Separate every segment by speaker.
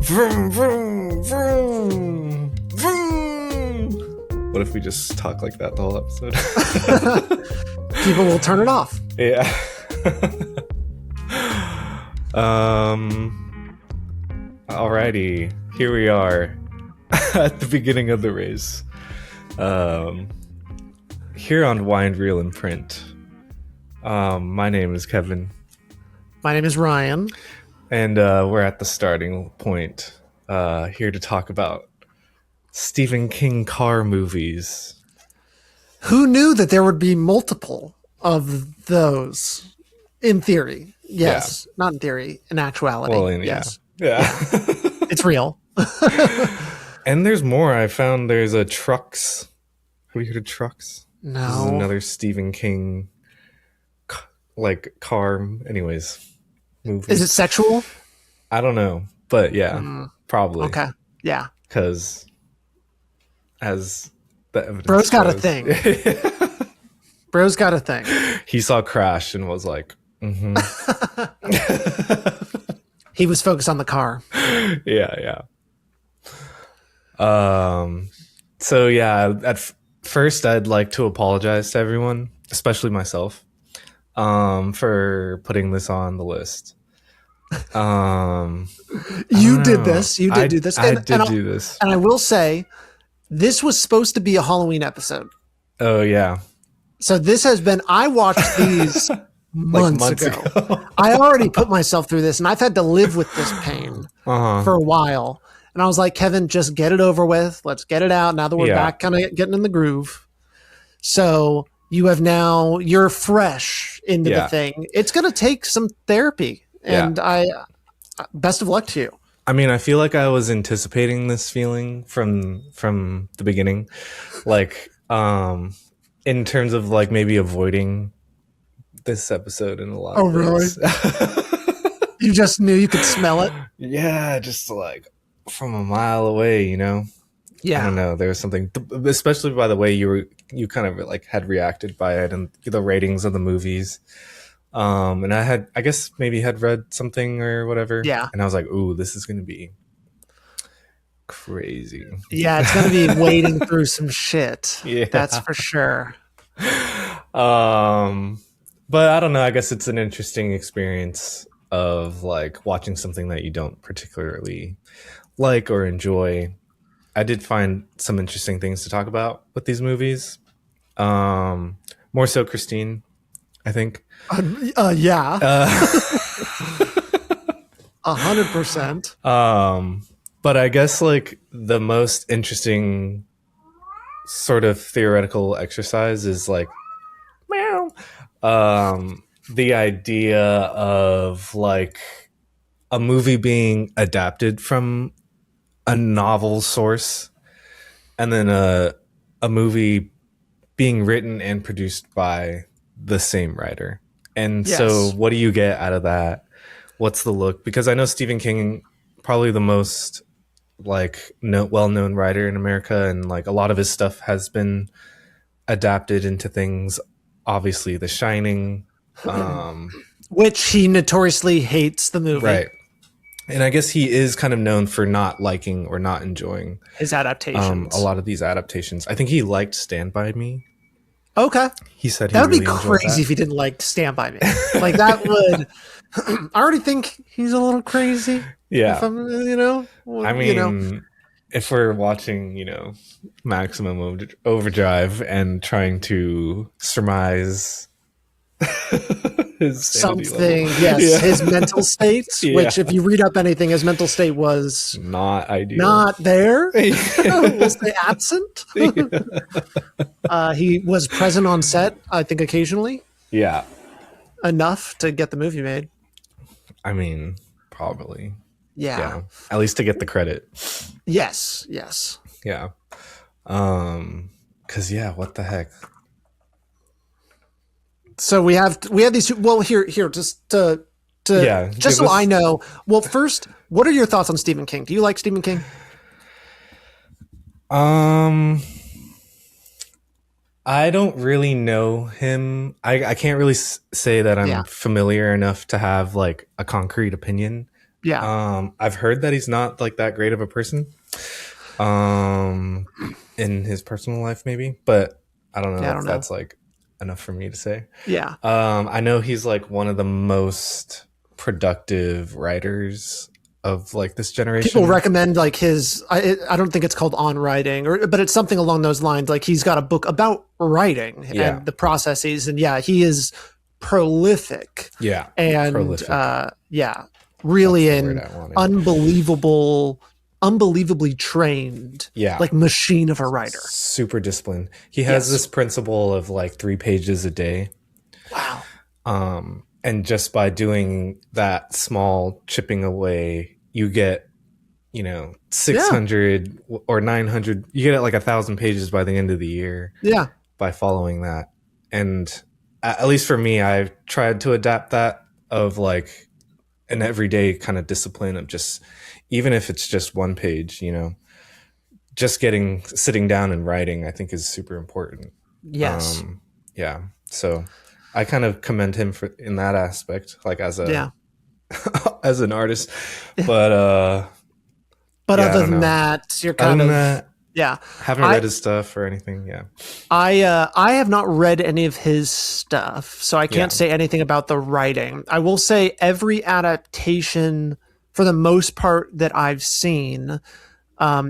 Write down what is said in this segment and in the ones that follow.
Speaker 1: Vroom, vroom, vroom, vroom. What if we just talk like that the whole episode?
Speaker 2: People will turn it off.
Speaker 1: Yeah. Alrighty, here we are at the beginning of the race. Here on Wind, Reel, and Print. My name is Kevin.
Speaker 2: My name is Ryan.
Speaker 1: And we're at the starting point here to talk about Stephen King car movies.
Speaker 2: Who knew that there would be multiple of those in theory? Yes. Yeah. Not in theory, in actuality. Well, yes.
Speaker 1: Yeah.
Speaker 2: It's real.
Speaker 1: And there's more. I found there's a Trucks. Have you heard of Trucks?
Speaker 2: No.
Speaker 1: This is another Stephen King car. Anyways. Movie.
Speaker 2: Is it sexual?
Speaker 1: I don't know, but yeah, probably.
Speaker 2: Okay, yeah.
Speaker 1: Because as the evidence
Speaker 2: Bro's got a thing. Bro's got a thing.
Speaker 1: He saw Crash and was like, mm-hmm.
Speaker 2: He was focused on the car.
Speaker 1: Yeah. So yeah, at first I'd like to apologize to everyone, especially myself, for putting this on the list.
Speaker 2: You did this. You did do this.
Speaker 1: I did do this.
Speaker 2: And I will say, this was supposed to be a Halloween episode.
Speaker 1: Oh, yeah.
Speaker 2: So this has been, I watched these months ago. I already put myself through this, and I've had to live with this pain for a while. And I was like, Kevin, just get it over with. Let's get it out now that we're back kind of getting in the groove. So you're fresh into the thing. It's going to take some therapy. And best of luck to you.
Speaker 1: I mean, I feel like I was anticipating this feeling from the beginning, in terms of maybe avoiding this episode in a lot of ways.
Speaker 2: Really? You just knew you could smell it?
Speaker 1: Yeah, just from a mile away, you know? Yeah. I don't know. There was something, especially by the way you kind of had reacted by it and the ratings of the movies. And I guess maybe had read something or whatever.
Speaker 2: Yeah.
Speaker 1: And I was like, ooh, this is going to be crazy.
Speaker 2: Yeah, it's going to be wading through some shit.
Speaker 1: Yeah.
Speaker 2: That's for sure.
Speaker 1: But I don't know. I guess it's an interesting experience of watching something that you don't particularly like or enjoy. I did find some interesting things to talk about with these movies. More so Christine, I think.
Speaker 2: Yeah. 100%.
Speaker 1: But I guess the most interesting sort of theoretical exercise is meow. The idea of a movie being adapted from a novel source and then a movie being written and produced by the same writer. And so what do you get out of that? What's the look? Because I know Stephen King, probably the most well-known writer in America, and a lot of his stuff has been adapted into things. Obviously, The Shining,
Speaker 2: which he notoriously hates the movie.
Speaker 1: Right. And I guess he is kind of known for not liking or not enjoing
Speaker 2: his adaptations.
Speaker 1: A lot of these adaptations. I think he liked Stand By Me.
Speaker 2: Okay.
Speaker 1: He said
Speaker 2: that would really be crazy if he didn't like Stand By Me. That would. I already think he's a little crazy.
Speaker 1: Yeah.
Speaker 2: If
Speaker 1: if we're watching, Maximum Overdrive and trying to surmise his
Speaker 2: something, his mental states, which if you read up anything, his mental state was
Speaker 1: not ideal,
Speaker 2: not there. We'll say absent. He was present on set, I think, occasionally.
Speaker 1: Yeah,
Speaker 2: enough to get the movie made.
Speaker 1: I mean, probably.
Speaker 2: Yeah.
Speaker 1: At least to get the credit.
Speaker 2: Yes.
Speaker 1: Yeah. Because what the heck.
Speaker 2: So we have these two. Well, here, just to just so I know. Well, first, what are your thoughts on Stephen King? Do you like Stephen King?
Speaker 1: I don't really know him. I can't really say that I'm familiar enough to have a concrete opinion.
Speaker 2: Yeah.
Speaker 1: I've heard that he's not like that great of a person. Um, in his personal life, maybe, but I don't know
Speaker 2: Yeah, I
Speaker 1: if
Speaker 2: don't know.
Speaker 1: that's like enough for me to say.
Speaker 2: Yeah.
Speaker 1: I know he's like one of the most productive writers of like this
Speaker 2: People
Speaker 1: generation.
Speaker 2: recommend like I don't think it's called On Writing, but it's something along those lines. Like he's got a book about writing
Speaker 1: Yeah,
Speaker 2: and the processes, and yeah, he is prolific
Speaker 1: yeah,
Speaker 2: and
Speaker 1: prolific.
Speaker 2: yeah,
Speaker 1: That's
Speaker 2: really
Speaker 1: the word
Speaker 2: an
Speaker 1: I wanted.
Speaker 2: unbelievably trained
Speaker 1: Yeah,
Speaker 2: like machine of a writer.
Speaker 1: super disciplined. He has
Speaker 2: Yes.
Speaker 1: this principle of like 3 pages a day.
Speaker 2: Wow.
Speaker 1: And just by doing that small chipping away, you get,
Speaker 2: Yeah.
Speaker 1: 600 or 900, you get like 1,000 pages by the end of the year
Speaker 2: Yeah.
Speaker 1: by following that. And at least for me, I've tried to adapt that of like an everyday kind of discipline of just, even if it's just 1 page, just sitting down and writing, I think is super important.
Speaker 2: Yes.
Speaker 1: Yeah. So I kind of commend him for in that aspect, like as a
Speaker 2: Yeah.
Speaker 1: as an artist. But
Speaker 2: But
Speaker 1: yeah, I
Speaker 2: other
Speaker 1: don't
Speaker 2: than
Speaker 1: know.
Speaker 2: that, you're
Speaker 1: Other
Speaker 2: kind
Speaker 1: than
Speaker 2: of
Speaker 1: that,
Speaker 2: yeah.
Speaker 1: haven't
Speaker 2: I
Speaker 1: read his stuff or anything. Yeah.
Speaker 2: I have not read any of his stuff, so I can't
Speaker 1: Yeah.
Speaker 2: say anything about the writing. I will say every adaptation, for the most part, that I've seen,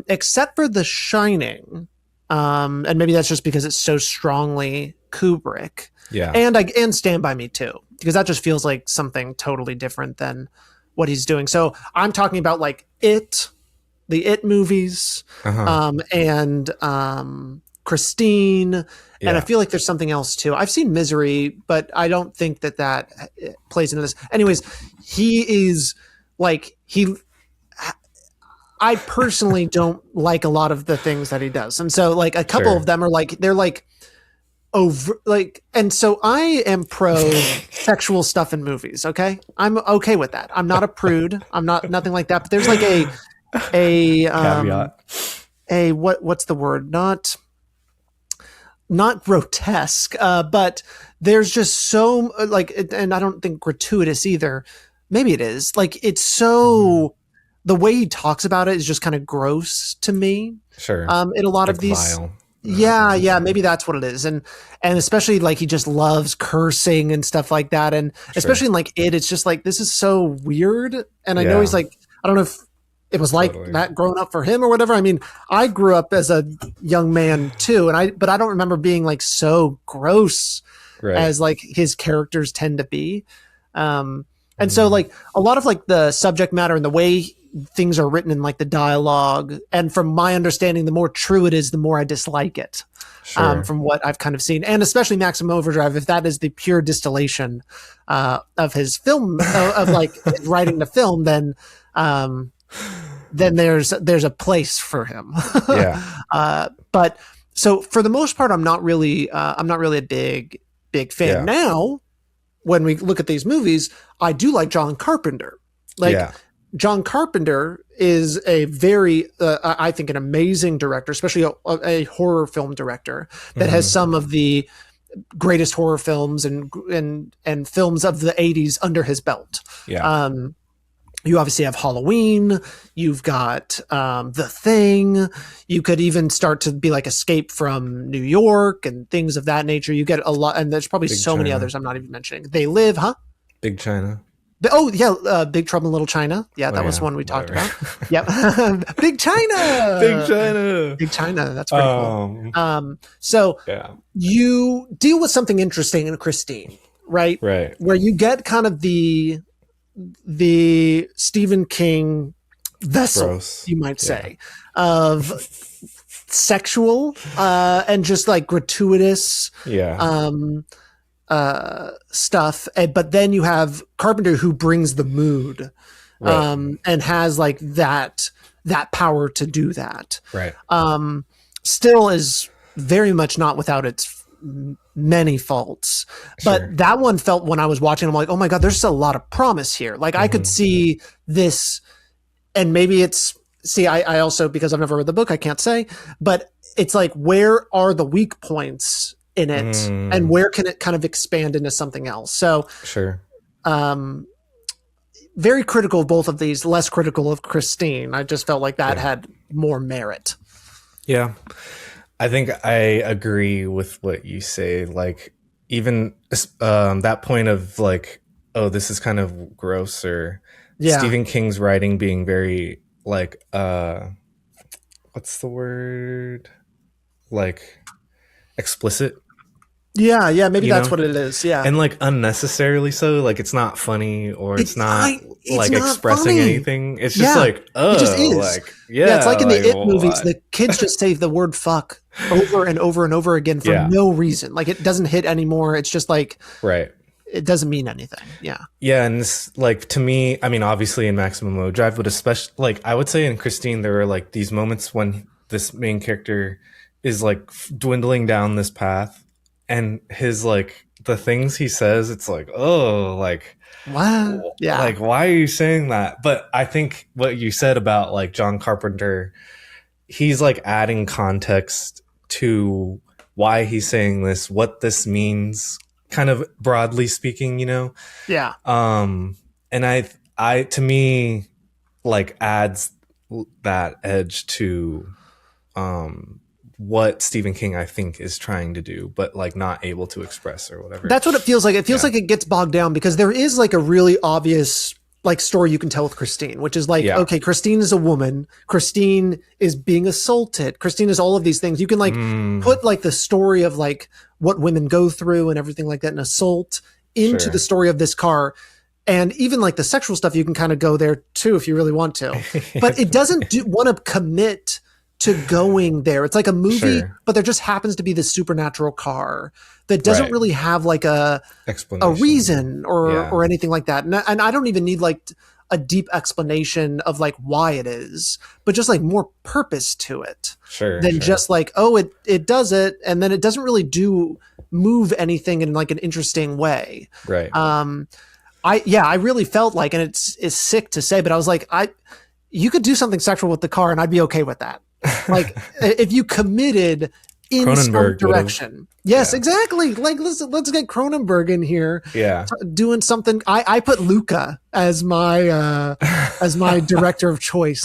Speaker 2: except for The Shining, and maybe that's just because it's so strongly Kubrick,
Speaker 1: Yeah.
Speaker 2: and Stand by Me too, because that just feels like something totally different than what he's doing. So I'm talking about like the It movies,
Speaker 1: Uh-huh.
Speaker 2: and Christine, and I
Speaker 1: Yeah.
Speaker 2: feel like there's something else too. I've seen Misery, but I don't think that plays into this. Anyways, he is like he. I personally don't like a lot of the things that he does, and so like a couple of
Speaker 1: Sure.
Speaker 2: them are like they're like over like, and so I am pro sexual stuff in movies. Okay, I'm okay with that. I'm not a prude. I'm not nothing like that. But there's like a
Speaker 1: Caveat.
Speaker 2: what's the word, not grotesque, but there's just so like, and I don't think gratuitous either. Maybe it is like it's
Speaker 1: Mhm.
Speaker 2: so the way he talks about it is just kind of gross to me.
Speaker 1: Sure.
Speaker 2: In a lot of
Speaker 1: Like
Speaker 2: these,
Speaker 1: vile.
Speaker 2: yeah, maybe that's what it is, and especially like he just loves cursing and stuff like that, and
Speaker 1: Sure.
Speaker 2: especially in like it's just like this is so weird, and I know he's
Speaker 1: Yeah.
Speaker 2: like I don't know if it was like
Speaker 1: Totally.
Speaker 2: that growing up for him or whatever. I mean, I grew up as a young man too, but I don't remember being like so gross
Speaker 1: Right.
Speaker 2: as like his characters tend to be. And so
Speaker 1: Mhm.
Speaker 2: like a lot of like the subject matter and the way things are written in like the dialogue, and from my understanding, the more true it is, the more I dislike it.
Speaker 1: Sure.
Speaker 2: From what I've kind of seen, and especially Maximum Overdrive, if that is the pure distillation of his film, of like writing the film, then there's a place for him.
Speaker 1: Yeah.
Speaker 2: But so for the most part, I'm not really a big fan.
Speaker 1: Yeah.
Speaker 2: Now, when we look at these movies, I do like John Carpenter. Like
Speaker 1: Yeah.
Speaker 2: John Carpenter is a very, I think, an amazing director, especially a horror film director that has
Speaker 1: Mhm.
Speaker 2: some of the greatest horror films and films of the 80s under his belt.
Speaker 1: Yeah.
Speaker 2: Um, you obviously have Halloween. You've got The Thing. You could even start to be like Escape from New York and things of that nature. You get a lot, and there's probably
Speaker 1: Big
Speaker 2: so many
Speaker 1: China.
Speaker 2: others I'm not even mentioning. They Live, huh?
Speaker 1: Big China.
Speaker 2: Oh yeah, Big Trouble in Little China. Yeah,
Speaker 1: Oh
Speaker 2: that was
Speaker 1: yeah.
Speaker 2: one we talked
Speaker 1: Whatever.
Speaker 2: about. Yep, Big
Speaker 1: Big
Speaker 2: China.
Speaker 1: China.
Speaker 2: Big China. That's pretty cool.
Speaker 1: Um.
Speaker 2: So
Speaker 1: Yeah.
Speaker 2: you deal with something interesting in Christine, right?
Speaker 1: Right.
Speaker 2: Where you get kind of the Stephen King vessel,
Speaker 1: Gross.
Speaker 2: you might
Speaker 1: Yeah.
Speaker 2: say, of sexual and just like gratuitous
Speaker 1: Yeah.
Speaker 2: stuff, but then you have Carpenter who brings the mood,
Speaker 1: Right.
Speaker 2: and has like that power to do that.
Speaker 1: Right.
Speaker 2: Still is very much not without its many faults, but
Speaker 1: Sure.
Speaker 2: that one felt when I was watching, I'm like, oh my god, there's a lot of promise here. Like I could
Speaker 1: Mhm.
Speaker 2: see this, and maybe it's see, I also, because I've never read the book, I can't say, but it's like, where are the weak points in it, and
Speaker 1: Mm.
Speaker 2: where can it kind of expand into something else? So
Speaker 1: Sure.
Speaker 2: um very critical of both of these, less critical of Christine. I just felt like that
Speaker 1: Yeah.
Speaker 2: had more merit.
Speaker 1: Yeah. I think I agree with what you say. Like, even that point of like, oh, this is kind of gross, or
Speaker 2: Yeah.
Speaker 1: Stephen King's writing being very like, what's the word? Like, explicit,
Speaker 2: Yeah, yeah, maybe
Speaker 1: you
Speaker 2: that's
Speaker 1: know?
Speaker 2: what it is. Yeah.
Speaker 1: And like unnecessarily so. Like, it's not funny, or it's not
Speaker 2: It's
Speaker 1: like
Speaker 2: not
Speaker 1: expressing
Speaker 2: funny.
Speaker 1: anything. It's just
Speaker 2: Yeah.
Speaker 1: like,
Speaker 2: It just
Speaker 1: oh,
Speaker 2: is.
Speaker 1: like,
Speaker 2: Yeah, it's
Speaker 1: yeah,
Speaker 2: like in the
Speaker 1: like
Speaker 2: It movies,
Speaker 1: what?
Speaker 2: the kids just say the word fuck over and over and over again for
Speaker 1: Yeah,
Speaker 2: no reason. Like it doesn't hit anymore. It's just like
Speaker 1: right.
Speaker 2: it doesn't mean anything. Yeah.
Speaker 1: Yeah, and this, like, to me, I mean, obviously in Maximum Overdrive, but especially, like, I would say in Christine, there were like these moments when this main character is like dwindling down this path, and his like the things he says, it's like, oh,
Speaker 2: What? Yeah.
Speaker 1: like why are you saying that? But I think what you said about like John Carpenter, he's like adding context to why he's saying this, what this means, kind of broadly speaking, you know.
Speaker 2: Yeah.
Speaker 1: And I to me, like, adds that edge to what Stephen King, I think, is trying to do, but like not able to express or whatever.
Speaker 2: That's what it feels like. It feels
Speaker 1: Yeah.
Speaker 2: like it gets bogged down because there is like a really obvious like story you can tell with Christine, which is like,
Speaker 1: Yeah.
Speaker 2: okay, Christine is a woman. Christine is being assaulted. Christine is all of these things. You can like put like the story of like what women go through and everything like that, and assault into
Speaker 1: Sure.
Speaker 2: the story of this car. And even like the sexual stuff, you can kind of go there too if you really want to. But it doesn't want to commit to going there. It's like a movie,
Speaker 1: Sure.
Speaker 2: but there just happens to be this supernatural car that doesn't
Speaker 1: Right.
Speaker 2: really have like a
Speaker 1: Explanation.
Speaker 2: reason
Speaker 1: Yeah.
Speaker 2: or anything like that. And I don't even need like a deep explanation of like why it is, but just like more purpose to it
Speaker 1: Sure.
Speaker 2: than
Speaker 1: sure.
Speaker 2: just like, oh, it does it. And then it doesn't really move anything in like an interesting way.
Speaker 1: Right.
Speaker 2: I really felt like, and it's sick to say, but I was like, you could do something sexual with the car and I'd be okay with that. Like if you committed in some
Speaker 1: Cronenberg
Speaker 2: direction. Yes,
Speaker 1: Yeah.
Speaker 2: exactly. Like let's get Cronenberg in here
Speaker 1: Yeah.
Speaker 2: doing something. I put Luca as my director of choice.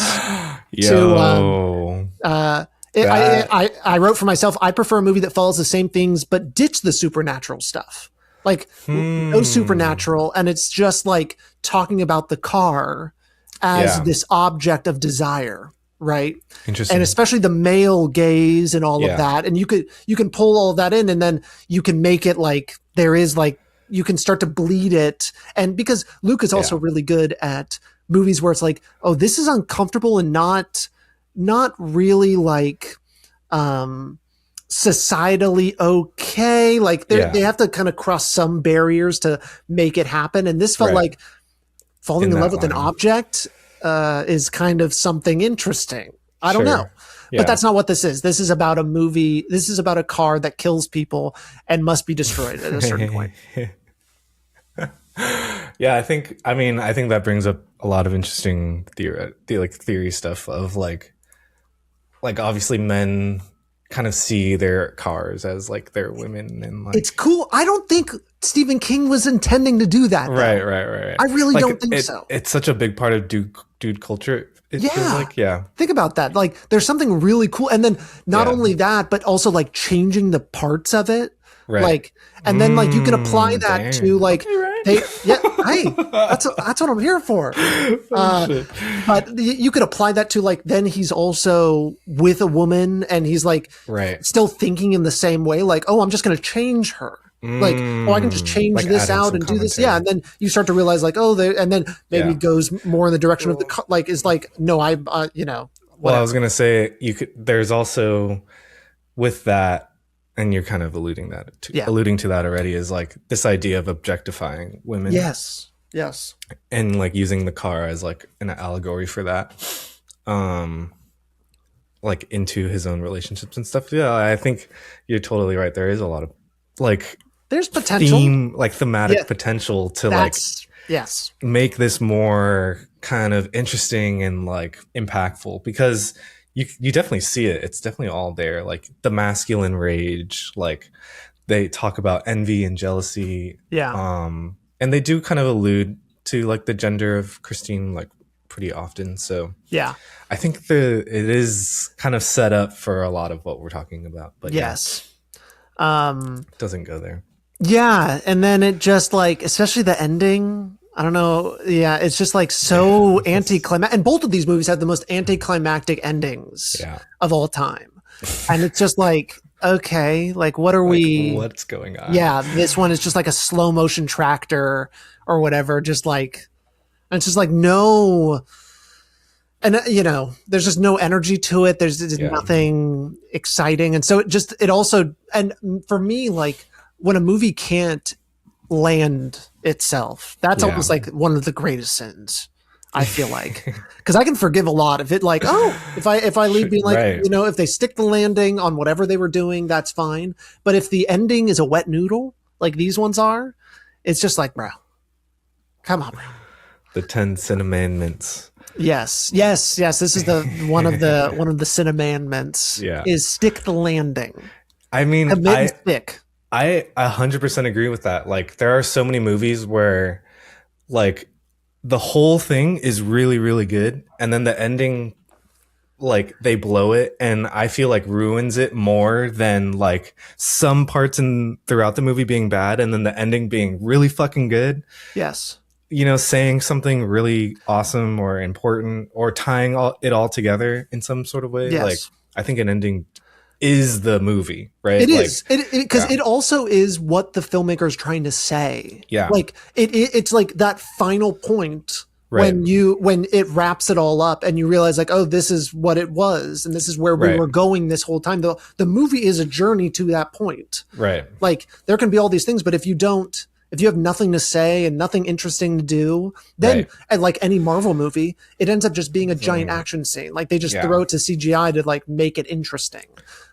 Speaker 1: Yo.
Speaker 2: I wrote for myself, I prefer a movie that follows the same things but ditch the supernatural stuff. Like no supernatural, and it's just like talking about the car as
Speaker 1: Yeah.
Speaker 2: this object of desire, right?
Speaker 1: Interesting.
Speaker 2: And especially the male gaze and all
Speaker 1: Yeah.
Speaker 2: of that. And you can pull all of that in, and then you can make it like there is like you can start to bleed it. And because Luke is also
Speaker 1: Yeah.
Speaker 2: really good at movies where it's like, oh, this is uncomfortable and not really like societally okay. Like
Speaker 1: Yeah.
Speaker 2: they have to kind of cross some barriers to make it happen. And this felt
Speaker 1: Right.
Speaker 2: like falling
Speaker 1: In
Speaker 2: in love
Speaker 1: that
Speaker 2: with an
Speaker 1: line.
Speaker 2: object is kind of something interesting. I don't
Speaker 1: Sure.
Speaker 2: know.
Speaker 1: Yeah.
Speaker 2: But that's not what this is. This is about a movie. This is about a car that kills people and must be destroyed at a certain point.
Speaker 1: Yeah, I think that brings up a lot of interesting theory stuff of like obviously men kind of see their cars as like their women, and like
Speaker 2: It's cool. I don't think Stephen King was intending to do that. though.
Speaker 1: right.
Speaker 2: I really
Speaker 1: Like,
Speaker 2: don't think so.
Speaker 1: It's such a big part of dude culture. It feels
Speaker 2: Yeah.
Speaker 1: like, yeah.
Speaker 2: Think about that. Like there's something really cool. And then not
Speaker 1: Yeah.
Speaker 2: only that, but also like changing the parts of it.
Speaker 1: Right.
Speaker 2: Like, and then like you can apply that
Speaker 1: dang.
Speaker 2: to like,
Speaker 1: Okay, right.
Speaker 2: hey, that's what I'm here for.
Speaker 1: Shit.
Speaker 2: But you could apply that to like, then he's also with a woman and he's like
Speaker 1: Right.
Speaker 2: still thinking in the same way. Like, oh, I'm just going to change her. Like, oh, I can just change
Speaker 1: Like
Speaker 2: this
Speaker 1: adding
Speaker 2: out
Speaker 1: some
Speaker 2: and do this.
Speaker 1: commentary.
Speaker 2: Yeah. And then you start to realize like, oh, and then maybe
Speaker 1: Yeah.
Speaker 2: it goes more in the direction of the, like, is like, no, you know,
Speaker 1: Well, I
Speaker 2: whatever.
Speaker 1: was gonna say there's also with that, and you're kind of alluding to that already, is like this idea of objectifying women.
Speaker 2: Yes.
Speaker 1: And like using the car as like an allegory for that, like into his own relationships and stuff. Yeah, I think you're totally right. There is a lot of like
Speaker 2: There's potential.
Speaker 1: thematic
Speaker 2: Yeah.
Speaker 1: potential to
Speaker 2: Yes.
Speaker 1: make this more kind of interesting and like impactful, because you definitely see it. It's definitely all there. Like the masculine rage, like they talk about envy and jealousy.
Speaker 2: Yeah.
Speaker 1: And they do kind of allude to like the gender of Christine like pretty often. So
Speaker 2: Yeah.
Speaker 1: I think it is kind of set up for a lot of what we're talking about. But
Speaker 2: yes.
Speaker 1: it doesn't go there.
Speaker 2: Yeah, and then it just like, especially the ending. I don't know. Yeah, it's just like so anticlimactic. And both of these movies have the most anticlimactic endings of all time. And it's just like, okay, like what are we?
Speaker 1: What's going on?
Speaker 2: Yeah, this one is just like a slow motion tractor or whatever. Just like, and it's just like no. And you know, there's just no energy to it. There's nothing exciting, and so it also, and for me, like when a movie can't land itself, that's almost like one of the greatest sins. I feel like, because I can forgive a lot if it like, if I leave being like, you know, if they stick the landing on whatever they were doing, that's fine. But if the ending is a wet noodle, like these ones are, it's just like, bro, come on, bro.
Speaker 1: The 10 Cinnamandments.
Speaker 2: Yes. This is the one of the Cinnamandments.
Speaker 1: Yeah,
Speaker 2: is stick the landing.
Speaker 1: I mean,
Speaker 2: stick.
Speaker 1: I 100% agree with that. Like, there are so many movies where, like, the whole thing is really, really good, and then the ending, like, they blow it, and I feel like ruins it more than like some parts throughout the movie being bad, and then the ending being really fucking good.
Speaker 2: Yes.
Speaker 1: You know, saying something really awesome or important, or tying it all together in some sort of way.
Speaker 2: Yes.
Speaker 1: Like, I think an ending is the movie, right?
Speaker 2: It is, because it also is what the filmmaker is trying to say.
Speaker 1: Yeah,
Speaker 2: like it's like that final point when it wraps it all up and you realize like, oh, this is what it was, and this is where we were going this whole time. The movie is a journey to that point,
Speaker 1: right?
Speaker 2: Like there can be all these things, but if you have nothing to say and nothing interesting to do, then like any Marvel movie, it ends up just being a giant action scene. Like they just throw it to CGI to like make it interesting.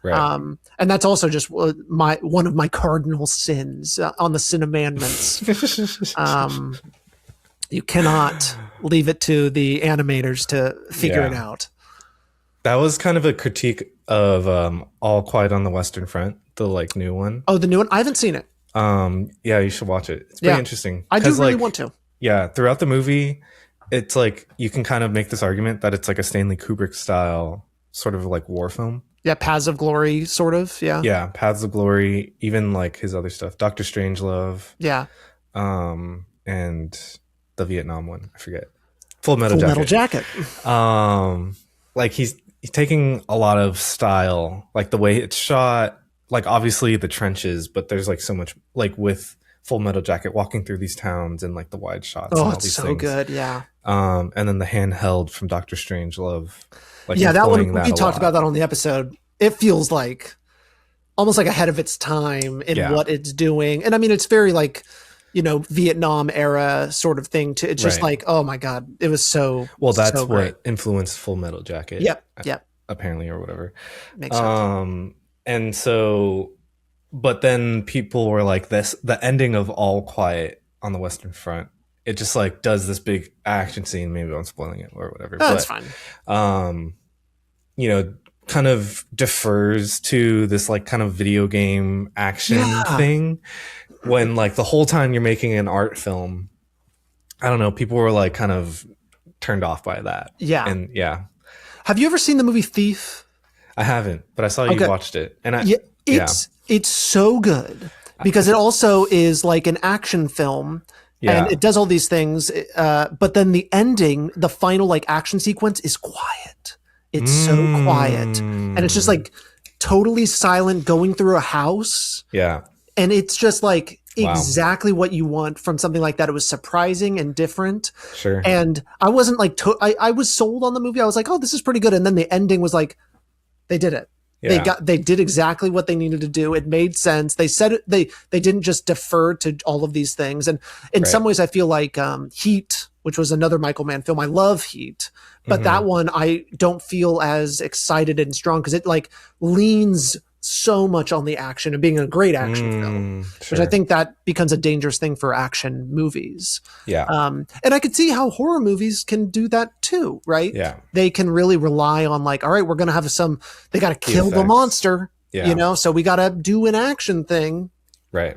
Speaker 2: Right. And that's also just one of my cardinal sins on the Cinnamandments. You cannot leave it to the animators to figure it out.
Speaker 1: That was kind of a critique of All Quiet on the Western Front, the like new one.
Speaker 2: Oh, the new one? I haven't seen it.
Speaker 1: Yeah, you should watch it. It's pretty interesting.
Speaker 2: I do really want to.
Speaker 1: Yeah, throughout the movie, it's like you can kind of make this argument that it's like a Stanley Kubrick style sort of like war film.
Speaker 2: Yeah, Paths of Glory, sort of. Yeah.
Speaker 1: Yeah, Paths of Glory, even like his other stuff, Doctor Strangelove.
Speaker 2: Yeah.
Speaker 1: And the Vietnam one, I forget. Full Metal Jacket. Like he's taking a lot of style, like the way it's shot. Like obviously the trenches, but there's like so much like with Full Metal Jacket walking through these towns and like the wide shots.
Speaker 2: Oh,
Speaker 1: and all
Speaker 2: it's
Speaker 1: these
Speaker 2: so
Speaker 1: things.
Speaker 2: Good, yeah.
Speaker 1: And then the handheld from Doctor Strangelove. Like
Speaker 2: that one we talked about that on the episode. It feels like almost like ahead of its time in what it's doing, and I mean it's very like, you know, Vietnam era sort of thing. It's just like, oh my god, it was so
Speaker 1: well. That's
Speaker 2: so
Speaker 1: what influenced Full Metal Jacket.
Speaker 2: Yep.
Speaker 1: Apparently, or whatever.
Speaker 2: Makes sense.
Speaker 1: And so, but then people were like, the ending of All Quiet on the Western Front, it just like does this big action scene. Maybe I'm spoiling it or whatever.
Speaker 2: That's fine.
Speaker 1: You know, kind of defers to this like kind of video game action thing when like the whole time you're making an art film. I don't know. People were like kind of turned off by that.
Speaker 2: Yeah.
Speaker 1: And
Speaker 2: have you ever seen the movie Thief?
Speaker 1: I haven't, but I saw you watched it, and
Speaker 2: it's so good because it also is like an action film, and it does all these things. But then the ending, the final like action sequence, is quiet. It's so quiet, and it's just like totally silent, going through a house.
Speaker 1: Yeah,
Speaker 2: and it's just like exactly what you want from something like that. It was surprising and different.
Speaker 1: Sure,
Speaker 2: and I wasn't like I was sold on the movie. I was like, oh, this is pretty good, and then the ending was like. They did it. Yeah. They did exactly what they needed to do. It made sense. They said it, they didn't just defer to all of these things. And in some ways I feel like Heat, which was another Michael Mann film. I love Heat, but that one I don't feel as excited and strong because it like leans so much on the action and being a great action film, which I think that becomes a dangerous thing for action movies.
Speaker 1: Yeah.
Speaker 2: And I could see how horror movies can do that too, right?
Speaker 1: Yeah.
Speaker 2: They can really rely on like, all right, we're going to have they got to kill the monster, you know, so we got to do an action thing.
Speaker 1: Right.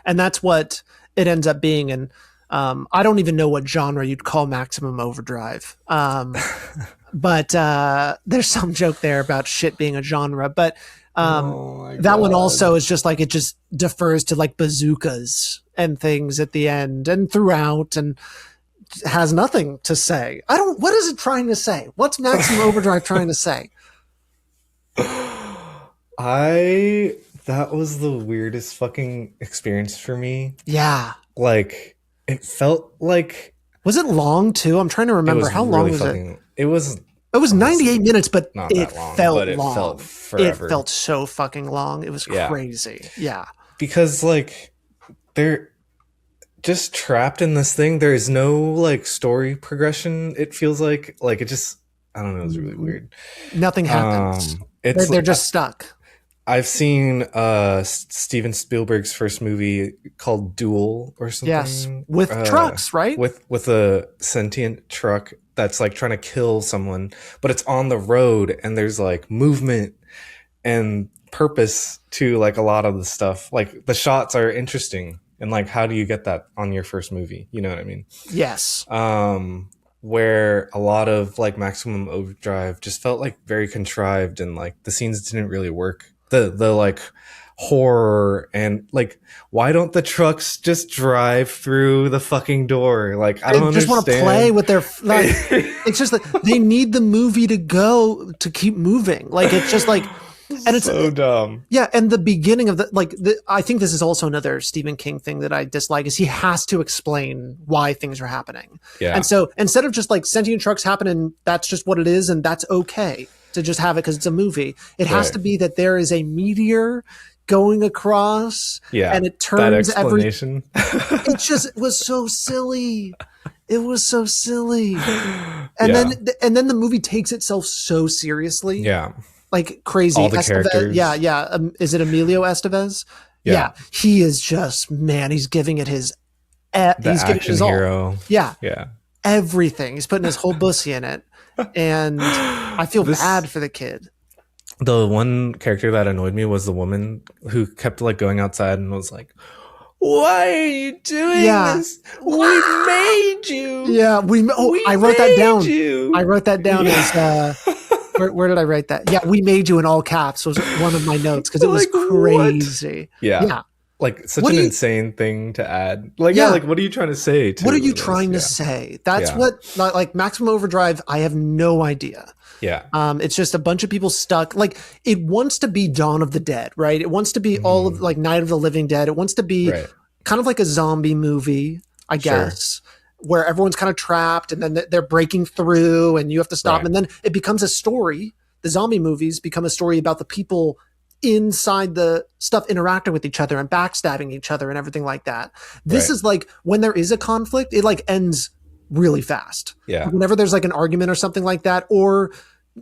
Speaker 2: And that's what it ends up being. And I don't even know what genre you'd call Maximum Overdrive. But there's some joke there about shit being a genre. But that one also is just like, it just defers to like bazookas and things at the end and throughout, and has nothing to say. What is it trying to say? What's Maximum Overdrive trying to say?
Speaker 1: That was the weirdest fucking experience for me.
Speaker 2: Yeah.
Speaker 1: Like, it felt like...
Speaker 2: Was it long too? I'm trying to remember. How long was it?
Speaker 1: It was
Speaker 2: 98 minutes, but
Speaker 1: not
Speaker 2: it
Speaker 1: that long,
Speaker 2: felt
Speaker 1: but it
Speaker 2: long.
Speaker 1: felt forever.
Speaker 2: It felt so fucking long. It was crazy. Yeah.
Speaker 1: Because like they're just trapped in this thing. There is no like story progression. It feels like it just, I don't know, it's really weird.
Speaker 2: Nothing happens. They're just stuck.
Speaker 1: I've seen Steven Spielberg's first movie called Duel or something.
Speaker 2: Yes, with trucks, right?
Speaker 1: With a sentient truck that's like trying to kill someone, but it's on the road and there's like movement and purpose to like a lot of the stuff. Like the shots are interesting, and like how do you get that on your first movie? You know what I mean?
Speaker 2: Yes.
Speaker 1: Where a lot of like Maximum Overdrive just felt like very contrived, and like the scenes didn't really work. The like horror, and like, why don't the trucks just drive through the fucking door? Like, I don't just
Speaker 2: want to play with their like, it's just like they need the movie to go to keep moving. Like, it's just like, and it's
Speaker 1: so dumb.
Speaker 2: Yeah, and the beginning of I think this is also another Stephen King thing that I dislike, is he has to explain why things are happening.
Speaker 1: Yeah.
Speaker 2: And so instead of just like sentient trucks happen and that's just what it is and that's okay to just have it because it's a movie, it has to be that there is a meteor going across, and it turns
Speaker 1: that explanation.
Speaker 2: It just was so silly. It was so silly. And then the movie takes itself so seriously.
Speaker 1: Yeah.
Speaker 2: Like crazy.
Speaker 1: All the characters.
Speaker 2: Yeah. Is it Emilio Estevez? Yeah. He is just, man, he's giving it his he's giving it his
Speaker 1: hero.
Speaker 2: all. Yeah.
Speaker 1: Yeah.
Speaker 2: Everything. He's putting his whole pussy in it. And I feel bad for the kid.
Speaker 1: The one character that annoyed me was the woman who kept like going outside and was like, "Why are you doing this? We made you."
Speaker 2: Yeah, I wrote that down. I wrote that down as where did I write that? Yeah, "we made you" in all caps was one of my notes because it was crazy.
Speaker 1: What? Yeah. Like such an insane thing to add. Like, like what are you trying to say?
Speaker 2: What are you trying to say? That's what, like Maximum Overdrive, I have no idea.
Speaker 1: Yeah.
Speaker 2: It's just a bunch of people stuck. Like, it wants to be Dawn of the Dead, right? It wants to be all of like Night of the Living Dead. It wants to be kind of like a zombie movie, I guess, where everyone's kind of trapped and then they're breaking through and you have to stop. And then it becomes a story. The zombie movies become a story about the people inside the stuff interacting with each other and backstabbing each other and everything like that. This is like, when there is a conflict, it like ends really fast.
Speaker 1: Yeah.
Speaker 2: Whenever there's like an argument or something like that, or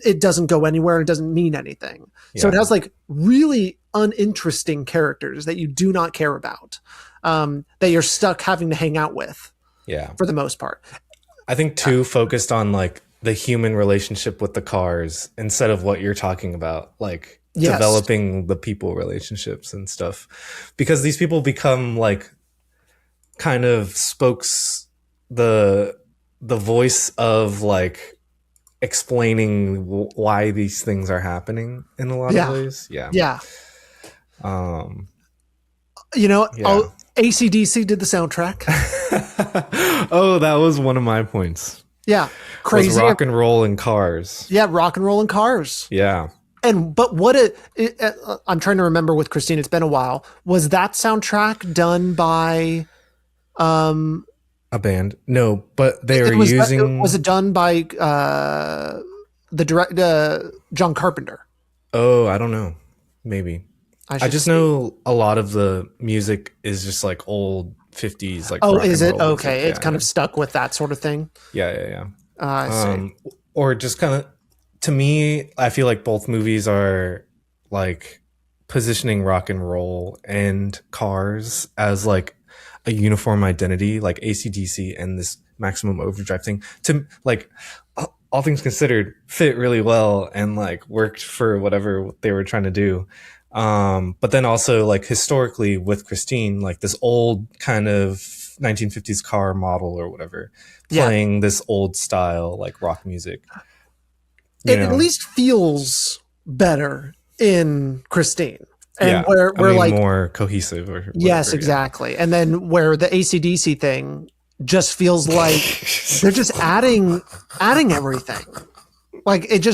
Speaker 2: it doesn't go anywhere and it doesn't mean anything. So it has like really uninteresting characters that you do not care about, that you're stuck having to hang out with. Yeah. For the most part.
Speaker 1: I think too focused on like the human relationship with the cars instead of what you're talking about, like developing the people relationships and stuff, because these people become like kind of the voice of like explaining why these things are happening in a lot of ways.
Speaker 2: You know, AC/DC did the soundtrack.
Speaker 1: Oh, that was one of my points.
Speaker 2: Yeah, crazy.
Speaker 1: Was rock and roll in cars.
Speaker 2: Yeah, rock and roll in cars.
Speaker 1: Yeah.
Speaker 2: But I'm trying to remember with Christine, it's been a while. Was that soundtrack done by
Speaker 1: a band? No, but they were using...
Speaker 2: Was it done by the John Carpenter?
Speaker 1: Oh, I don't know. Maybe. I just know a lot of the music is just like old 50s. Like,
Speaker 2: oh, is it? Okay. It's kind of stuck with that sort of thing.
Speaker 1: Yeah.
Speaker 2: I see.
Speaker 1: Or just kind of, to me, I feel like both movies are like positioning rock and roll and cars as like a uniform identity, like AC/DC and this Maximum Overdrive thing, to like, all things considered, fit really well and like worked for whatever they were trying to do. But then also like historically with Christine, like this old kind of 1950s car model or whatever, playing this old style like rock music.
Speaker 2: It at least feels better in Christine. And where like
Speaker 1: more cohesive or whatever,
Speaker 2: yes, exactly. Yeah. And then where the AC/DC thing just feels like they're just adding everything. Like it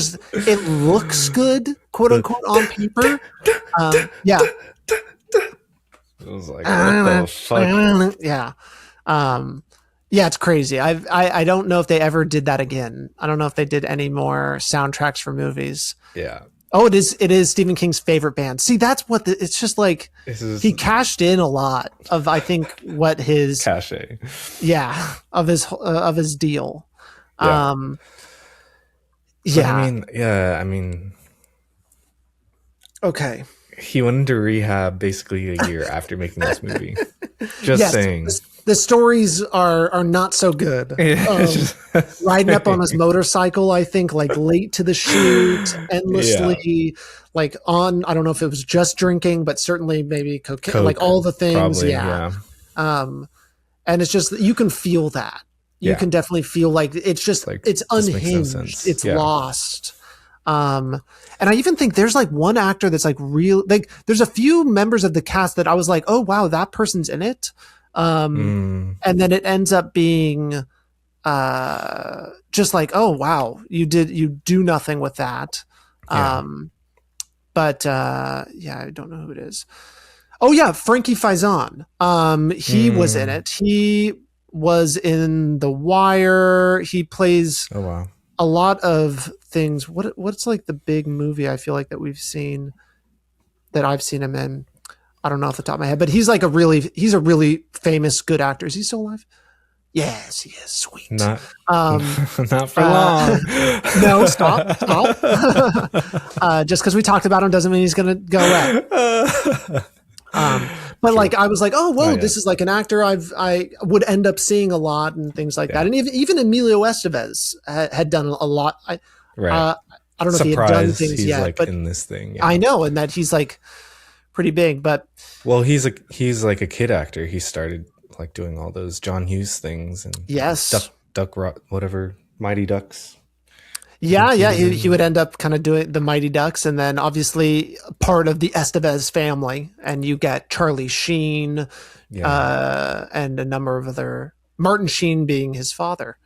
Speaker 2: looks good, quote unquote, on paper. Yeah.
Speaker 1: It was like, what the fuck?
Speaker 2: Yeah. Yeah, it's crazy. I don't know if they ever did that again. I don't know if they did any more soundtracks for movies.
Speaker 1: Yeah.
Speaker 2: Oh, it is Stephen King's favorite band. See, that's what it's just like. He cashed in a lot of, I think, what his
Speaker 1: cachet.
Speaker 2: Yeah, of his deal.
Speaker 1: Yeah. I mean.
Speaker 2: Okay.
Speaker 1: He went into rehab basically a year after making this movie. Just saying.
Speaker 2: The stories are not so good. Riding up on his motorcycle, I think, like late to the shoot, endlessly, like on, I don't know if it was just drinking, but certainly maybe cocaine, like all the things. Probably, yeah. And it's just, you can feel that. You can definitely feel like it's just, like, it's unhinged. No, it's lost. And I even think there's like one actor that's like real, like there's a few members of the cast that I was like, oh wow, that person's in it. And then it ends up being just like, oh wow, you do nothing with that. But I don't know who it is. Oh yeah, Frankie Faison. He was in it. He was in The Wire. He plays a lot of things. What's like the big movie I feel like that I've seen him in? I don't know off the top of my head, but he's a really famous, good actor. Is he still alive? Yes, he is. Sweet.
Speaker 1: Not for long.
Speaker 2: No, stop. Just because we talked about him doesn't mean he's going to go away. But like, I was like, oh, whoa, this is like an actor I would end up seeing a lot and things like that. And even Emilio Estevez had done a lot. I don't know if he had done things yet,
Speaker 1: like, but in this thing,
Speaker 2: I know, and that he's like pretty big, but
Speaker 1: he's like a kid actor. He started like doing all those John Hughes things and Duck whatever, Mighty Ducks.
Speaker 2: He would end up kind of doing the Mighty Ducks, and then obviously part of the Estevez family, and you get Charlie Sheen, and a number of other, Martin Sheen being his father,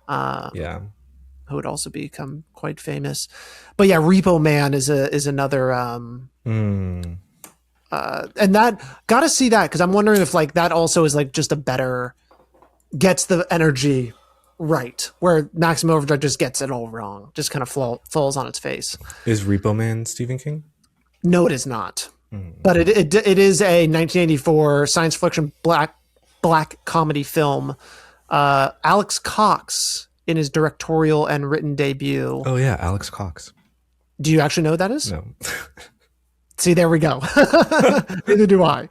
Speaker 2: who would also become quite famous. But yeah, Repo Man is another and that, gotta see that, because I'm wondering if like that also is like just a better, gets the energy right, where Maximum Overdrive just gets it all wrong, just kind of falls on its face.
Speaker 1: Is Repo Man Stephen King?
Speaker 2: No, it is not. But it is a 1984 science fiction black comedy film. Alex Cox in his directorial and written debut.
Speaker 1: Oh yeah, Alex Cox.
Speaker 2: Do you actually know what that is?
Speaker 1: No.
Speaker 2: See, there we go. Neither do I.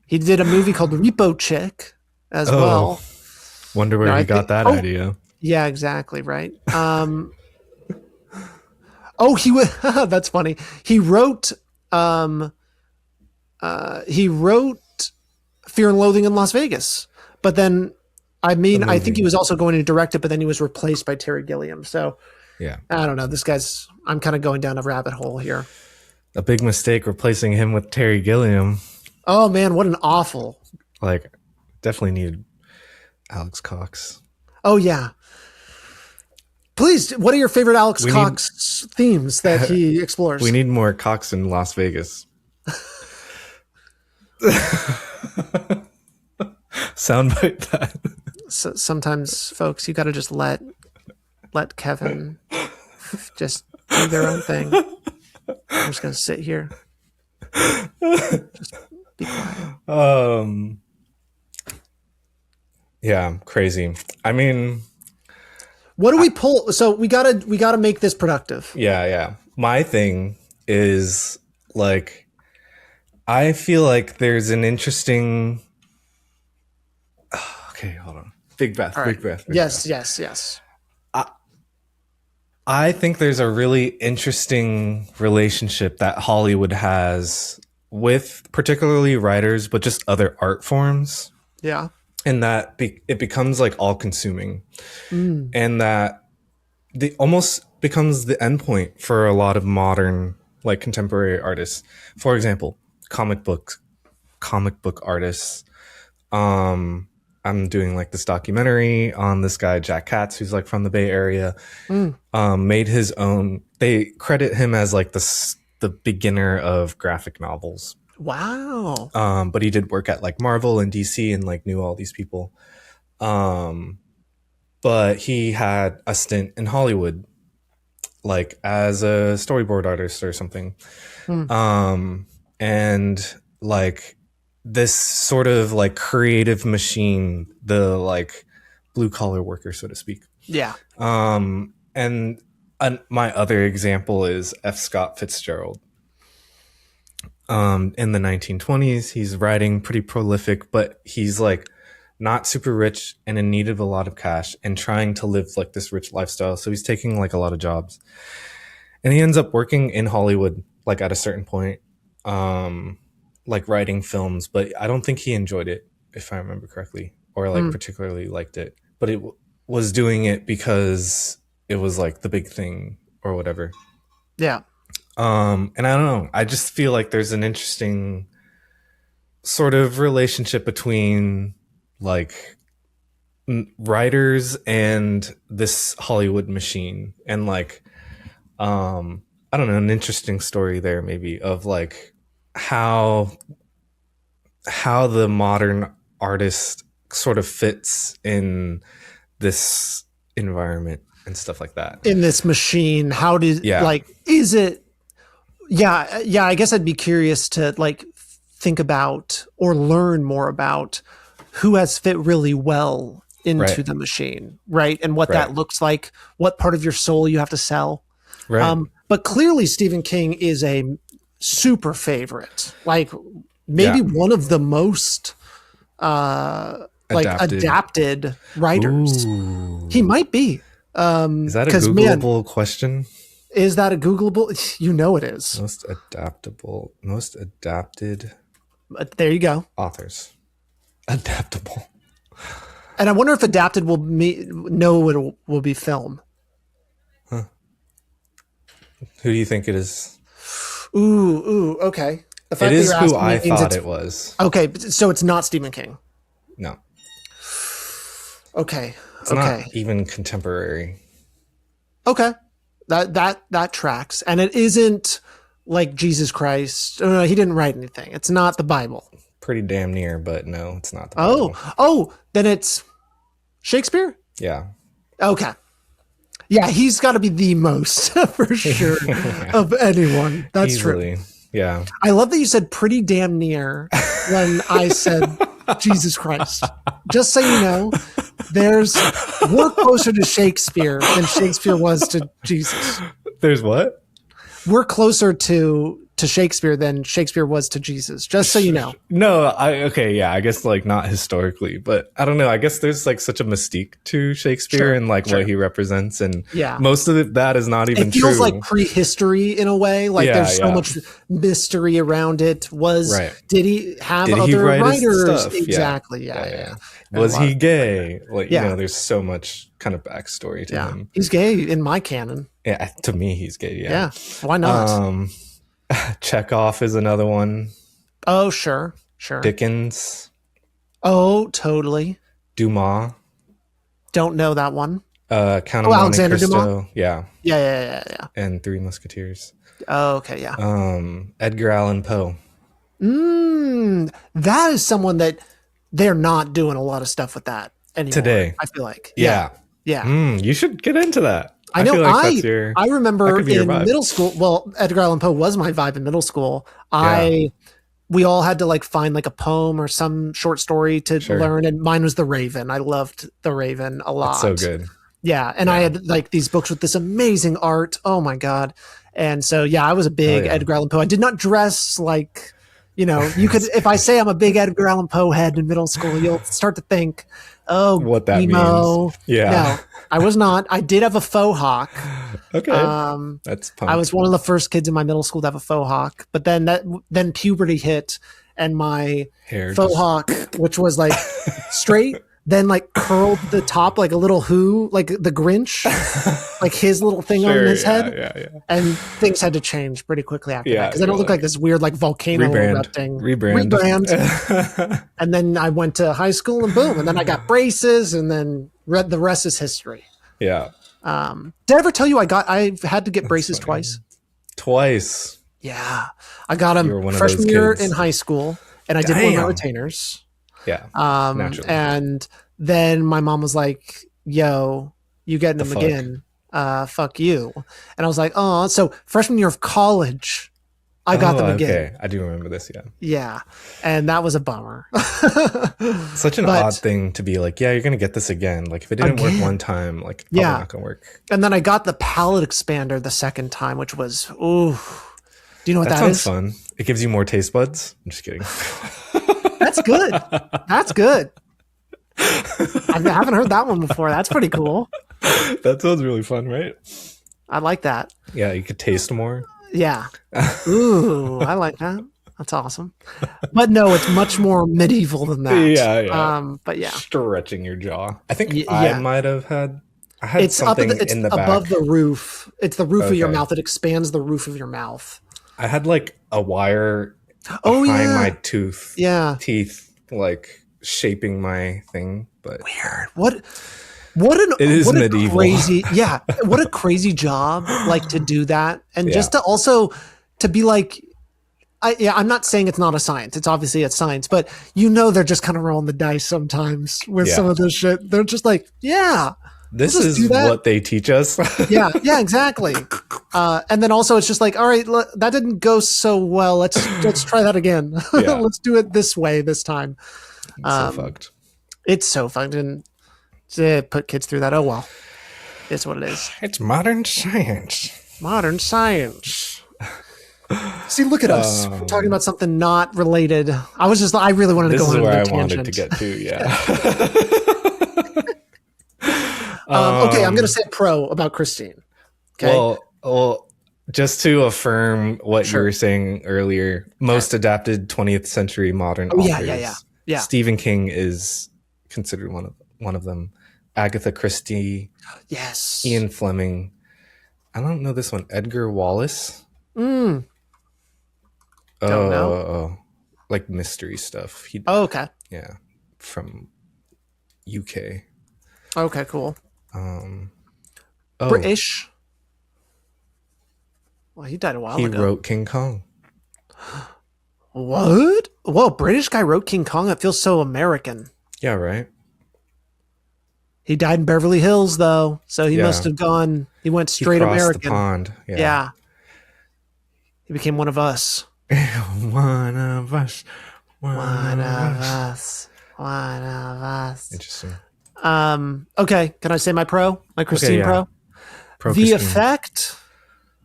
Speaker 2: He did a movie called Repo Chick as well.
Speaker 1: Wonder where he got that idea.
Speaker 2: Yeah, exactly. Right. He was. That's funny. He wrote Fear and Loathing in Las Vegas, but then, I think he was also going to direct it, but then he was replaced by Terry Gilliam. So
Speaker 1: yeah,
Speaker 2: I don't know. I'm kind of going down a rabbit hole here.
Speaker 1: A big mistake replacing him with Terry Gilliam.
Speaker 2: Oh man, what an awful.
Speaker 1: Like, definitely needed Alex Cox.
Speaker 2: Oh yeah. Please, what are your favorite Alex Cox themes that he explores?
Speaker 1: We need more Cox in Las Vegas. Soundbite that.
Speaker 2: So sometimes, folks, you got to just let Kevin just do their own thing. I'm just gonna sit here. Just be quiet.
Speaker 1: Yeah, crazy. I mean,
Speaker 2: what do we pull? So we gotta make this productive.
Speaker 1: Yeah. My thing is like, I feel like there's an interesting. Okay, hold on. Big breath. Right. Big breath.
Speaker 2: Yes.
Speaker 1: I think there's a really interesting relationship that Hollywood has with particularly writers, but just other art forms.
Speaker 2: Yeah.
Speaker 1: and that it becomes like all consuming, and that the almost becomes the endpoint for a lot of modern like contemporary artists. For example, comic book artists. I'm doing like this documentary on this guy Jack Katz, who's like from the Bay Area. Made his own. They credit him as like the beginner of graphic novels.
Speaker 2: Wow.
Speaker 1: But he did work at like Marvel and DC and like knew all these people. But he had a stint in Hollywood, like as a storyboard artist or something. And like this sort of like creative machine, the like blue collar worker, so to speak.
Speaker 2: Yeah.
Speaker 1: And my other example is F. Scott Fitzgerald. In the 1920s, he's writing pretty prolific, but he's like not super rich and in need of a lot of cash and trying to live like this rich lifestyle. So he's taking like a lot of jobs, and he ends up working in Hollywood, like at a certain point, like writing films, but I don't think he enjoyed it, if I remember correctly, or like particularly liked it, but it was doing it because it was like the big thing or whatever.
Speaker 2: Yeah.
Speaker 1: And I don't know, I just feel like there's an interesting sort of relationship between like writers and this Hollywood machine, and like I don't know, an interesting story there maybe of like how the modern artist sort of fits in this environment and stuff like that.
Speaker 2: In this machine, how did like, is it? Yeah. I guess I'd be curious to like think about or learn more about who has fit really well into the machine, right? And what that looks like, what part of your soul you have to sell. Right. But clearly Stephen King is a super favorite, like maybe one of the most like adapted writers. Ooh. He might be.
Speaker 1: Is that a Googleable question?
Speaker 2: Is that a Googleable? You know it is.
Speaker 1: Most adapted.
Speaker 2: There you go.
Speaker 1: Authors. Adaptable.
Speaker 2: And I wonder if adapted will will be film.
Speaker 1: Huh. Who do you think it is?
Speaker 2: Ooh, okay.
Speaker 1: It is who I thought it was.
Speaker 2: Okay, so it's not Stephen King.
Speaker 1: No.
Speaker 2: Okay.
Speaker 1: It's not even contemporary.
Speaker 2: Okay. That tracks. And it isn't like Jesus Christ. No, he didn't write anything. It's not the Bible.
Speaker 1: Pretty damn near, but no, it's not the Bible.
Speaker 2: Oh, then it's Shakespeare?
Speaker 1: Yeah.
Speaker 2: Okay. Yeah, he's got to be the most for sure of anyone. That's
Speaker 1: easily. True. Yeah.
Speaker 2: I love that you said pretty damn near when I said Jesus Christ. Just so you know, we're closer to Shakespeare than Shakespeare was to Jesus.
Speaker 1: There's what?
Speaker 2: We're closer to Shakespeare than Shakespeare was to Jesus, just so you know.
Speaker 1: No, I guess like not historically, but I don't know. I guess there's like such a mystique to Shakespeare and like what he represents, and most of that is not even true. It feels
Speaker 2: like prehistory in a way. Like there's so much mystery around it. Did he have other writers? Exactly. Yeah.
Speaker 1: Was he gay? Like you know, there's so much kind of backstory to him.
Speaker 2: He's gay in my canon.
Speaker 1: Yeah, to me, he's gay.
Speaker 2: Yeah. Why not?
Speaker 1: Chekhov is another one.
Speaker 2: Oh, sure.
Speaker 1: Dickens.
Speaker 2: Oh, totally.
Speaker 1: Dumas.
Speaker 2: Don't know that one.
Speaker 1: Count of Monte
Speaker 2: Alexander
Speaker 1: Cristo.
Speaker 2: Dumas? Yeah.
Speaker 1: And Three Musketeers.
Speaker 2: Oh, okay, yeah.
Speaker 1: Edgar Allan Poe.
Speaker 2: That is someone that they're not doing a lot of stuff with that anymore.
Speaker 1: Today.
Speaker 2: I feel like.
Speaker 1: Yeah.
Speaker 2: You
Speaker 1: should get into that.
Speaker 2: I know. I remember in middle school. Well, Edgar Allan Poe was my vibe in middle school. We all had to like find like a poem or some short story to learn, and mine was The Raven. I loved The Raven a lot.
Speaker 1: That's so good.
Speaker 2: Yeah, and I had like these books with this amazing art. Oh my god! And so I was a big Edgar Allan Poe. I did not dress like, you could. If I say I'm a big Edgar Allan Poe head in middle school, you'll start to think, oh,
Speaker 1: what that
Speaker 2: emo.
Speaker 1: means. Yeah.
Speaker 2: No, I was not. I did have a faux hawk.
Speaker 1: Okay. That's pumped.
Speaker 2: I was one of the first kids in my middle school to have a faux hawk, but then puberty hit, and my
Speaker 1: Hair
Speaker 2: faux
Speaker 1: just
Speaker 2: hawk, which was like straight, then like curled the top like a little who, like the Grinch, like his little thing on his head.
Speaker 1: yeah.
Speaker 2: And things had to change pretty quickly after that
Speaker 1: Yeah,
Speaker 2: because I don't look like this weird like volcano erupting.
Speaker 1: Rebrand.
Speaker 2: And then I went to high school and boom, and then I got braces, and then the rest is history.
Speaker 1: Yeah.
Speaker 2: Did I ever tell you I had to get braces twice?
Speaker 1: Twice.
Speaker 2: Yeah, I got them
Speaker 1: one of
Speaker 2: freshman
Speaker 1: those
Speaker 2: year
Speaker 1: kids.
Speaker 2: in high school, and I did one of my retainers.
Speaker 1: Yeah, naturally.
Speaker 2: And then my mom was like, "Yo, you getting them again? Fuck you." And I was like, "Oh." So freshman year of college, I got them again.
Speaker 1: Okay, I do remember this. Yeah.
Speaker 2: Yeah, and that was a bummer.
Speaker 1: Such an odd thing to be like, yeah, you're gonna get this again. Like if it didn't work one time, like it's probably not gonna work.
Speaker 2: And then I got the palate expander the second time, which was ooh. Do you know what that is?
Speaker 1: Sounds fun. It gives you more taste buds. I'm just kidding.
Speaker 2: That's good. That's good. I haven't heard that one before. That's pretty cool.
Speaker 1: That sounds really fun, right?
Speaker 2: I like that.
Speaker 1: Yeah, you could taste more.
Speaker 2: Yeah. Ooh, I like that. That's awesome. But no, it's much more medieval than that.
Speaker 1: Yeah.
Speaker 2: But yeah.
Speaker 1: Stretching your jaw. I think I might have had. I had
Speaker 2: it's
Speaker 1: something
Speaker 2: it's
Speaker 1: in the
Speaker 2: above
Speaker 1: back.
Speaker 2: the roof. It's the roof of your mouth. It expands the roof of your mouth.
Speaker 1: I had like a wire behind my teeth, like shaping my thing. But
Speaker 2: weird. What a
Speaker 1: medieval.
Speaker 2: Crazy, what a crazy job, like to do that, and just to also to be like, I'm not saying it's not a science. It's obviously a science, but they're just kind of rolling the dice sometimes with some of this shit. They're just like,
Speaker 1: this is what they teach us.
Speaker 2: yeah, exactly. And then also it's just like, all right, that didn't go so well. Let's try that again. Let's do it this way this time.
Speaker 1: It's so fucked.
Speaker 2: It's so fucked, and to put kids through that. Oh well, it's what it is.
Speaker 1: It's modern science.
Speaker 2: Modern science. See, look at us. We're talking about something not related. I really wanted to go on a tangent.
Speaker 1: Wanted to get to, yeah.
Speaker 2: Okay, I'm going to say pro about Christine. Okay.
Speaker 1: Well, just to affirm what you were saying earlier, most adapted 20th century modern authors. Yeah. Stephen King is considered one of them. Agatha Christie.
Speaker 2: Yes.
Speaker 1: Ian Fleming. I don't know this one. Edgar Wallace.
Speaker 2: Don't know.
Speaker 1: Like mystery stuff.
Speaker 2: Okay.
Speaker 1: Yeah. From UK.
Speaker 2: Okay, cool. British. Well, he died a while ago.
Speaker 1: He wrote King Kong.
Speaker 2: What? Whoa, British guy wrote King Kong? That feels so American.
Speaker 1: Yeah, right?
Speaker 2: He died in Beverly Hills, though. So he must have gone... He went straight American.
Speaker 1: The pond.
Speaker 2: Yeah. He became one of us.
Speaker 1: One of us.
Speaker 2: One of us. One of us.
Speaker 1: Interesting.
Speaker 2: Okay, can I say my pro? My Christine pro? The
Speaker 1: Christine.
Speaker 2: effect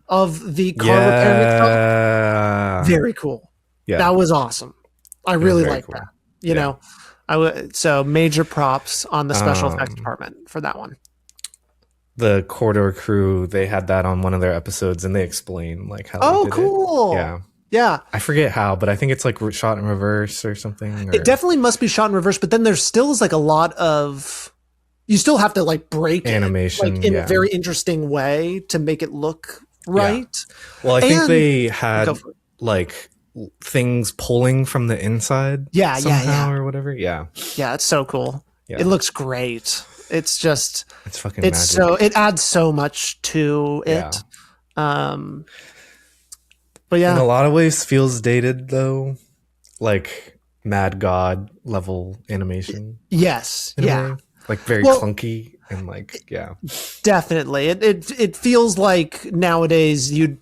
Speaker 2: of the car repair truck, very cool. Yeah. That was awesome. I really like that. You know, so major props on the special effects department for that one.
Speaker 1: The Corridor Crew, they had that on one of their episodes, and they explain like how they did
Speaker 2: cool.
Speaker 1: It.
Speaker 2: Yeah.
Speaker 1: I forget how, but I think it's like shot in reverse or something.
Speaker 2: It definitely must be shot in reverse, but then there still is like a lot of... You still have to like break
Speaker 1: animation
Speaker 2: it, like in a very interesting way to make it look right.
Speaker 1: Yeah. Well, I think they had like things pulling from the inside.
Speaker 2: Yeah.
Speaker 1: Or whatever. Yeah.
Speaker 2: Yeah, it's so cool. Yeah. It looks great. It's
Speaker 1: fucking magic.
Speaker 2: It adds so much to it. Yeah. But yeah.
Speaker 1: In a lot of ways feels dated though. Like Mad God level animation.
Speaker 2: Yes. Yeah.
Speaker 1: Like very clunky and like
Speaker 2: definitely it feels like nowadays you'd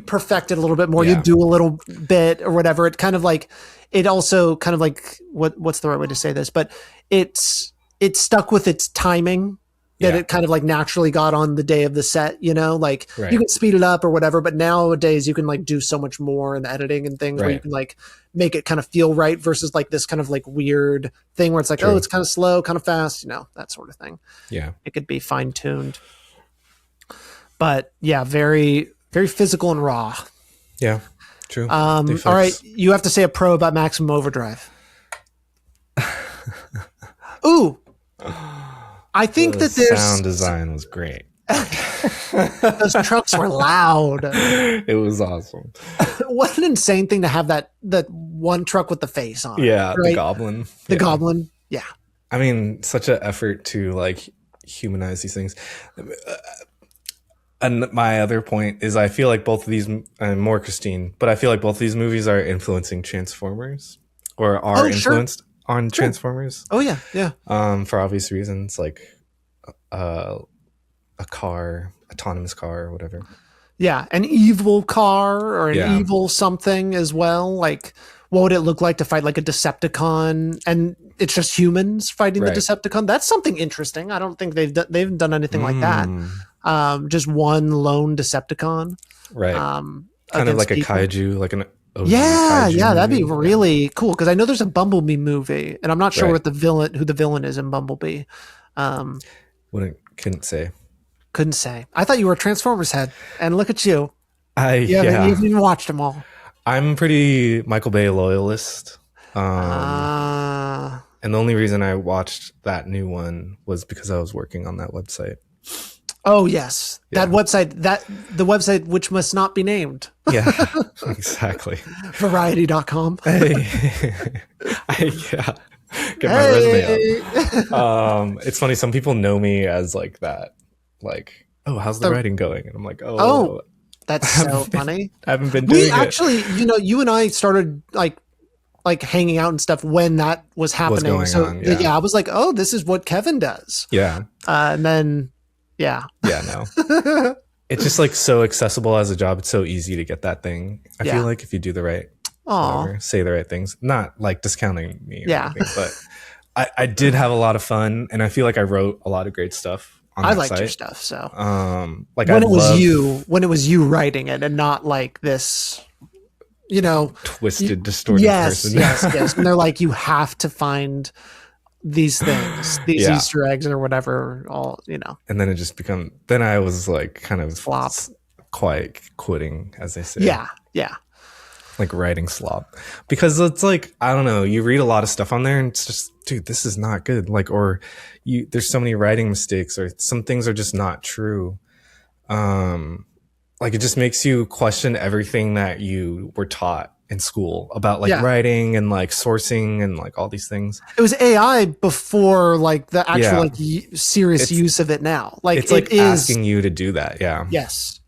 Speaker 2: perfect it a little bit more. You'd do a little bit or whatever. It kind of like it also kind of like what's the right way to say this, but it's stuck with its timing that it kind of like naturally got on the day of the set, you know, like you can speed it up or whatever, but nowadays you can like do so much more in the editing and things where you can like make it kind of feel right versus like this kind of like weird thing where it's like, it's kind of slow, kind of fast, you know, that sort of thing.
Speaker 1: Yeah.
Speaker 2: It could be fine tuned, but very, very physical and raw.
Speaker 1: Yeah. True.
Speaker 2: All right, you have to say a pro about Maximum Overdrive. Ooh, I think that there's
Speaker 1: sound design was great.
Speaker 2: Those trucks were loud.
Speaker 1: It was awesome.
Speaker 2: What an insane thing to have that one truck with the face on.
Speaker 1: Yeah,
Speaker 2: right?
Speaker 1: the goblin.
Speaker 2: The goblin. Yeah.
Speaker 1: I mean, such an effort to like humanize these things. And my other point is, I feel like both of these, more Christine, but I feel like both of these movies are influencing Transformers, or are influenced on Transformers.
Speaker 2: Oh yeah, yeah.
Speaker 1: For obvious reasons, like a car, autonomous car, or whatever.
Speaker 2: Yeah, an evil car or an evil something as well. Like, what would it look like to fight like a Decepticon? And it's just humans fighting the Decepticon. That's something interesting. I don't think they haven't done anything like that. Just one lone Decepticon,
Speaker 1: right? Kind of like people. A kaiju, like an OG
Speaker 2: yeah,
Speaker 1: kaiju
Speaker 2: that'd be really cool. Because I know there's a Bumblebee movie, and I'm not sure what who the villain is in Bumblebee.
Speaker 1: Couldn't say.
Speaker 2: Couldn't say. I thought you were a Transformers head, and look at you. You haven't even watched them all.
Speaker 1: I'm pretty Michael Bay loyalist. And the only reason I watched that new one was because I was working on that website.
Speaker 2: Oh yes, that website. The website which must not be named.
Speaker 1: Yeah, exactly.
Speaker 2: Variety.com.
Speaker 1: Hey. Get my resume up. It's funny. Some people know me as like that. Like, oh, how's the writing going? And I'm like, oh,
Speaker 2: that's so funny.
Speaker 1: I haven't been doing it.
Speaker 2: We actually, you and I started like hanging out and stuff when that was happening. I was like, oh, this is what Kevin does.
Speaker 1: Yeah.
Speaker 2: And then,
Speaker 1: no. It's just like so accessible as a job. It's so easy to get that thing. I feel like if you do the right, say the right things, not like discounting me or anything, but I did have a lot of fun, and I feel like I wrote a lot of great stuff.
Speaker 2: I liked your stuff. So,
Speaker 1: like
Speaker 2: when it was you writing it, and not like this,
Speaker 1: twisted, distorted person.
Speaker 2: Yes. And they're like, you have to find these things, these Easter eggs or whatever, And
Speaker 1: then it just then I was like kind of
Speaker 2: flop,
Speaker 1: quiet quitting, as they say.
Speaker 2: Yeah.
Speaker 1: Like writing slop, because it's like, I don't know, you read a lot of stuff on there and it's just, dude, this is not good. Like, or there's so many writing mistakes, or some things are just not true. Like, it just makes you question everything that you were taught in school about like writing and like sourcing and like all these things.
Speaker 2: It was AI before like the actual like serious use of it now. Like,
Speaker 1: it's like asking you to do that. Yeah.
Speaker 2: Yes.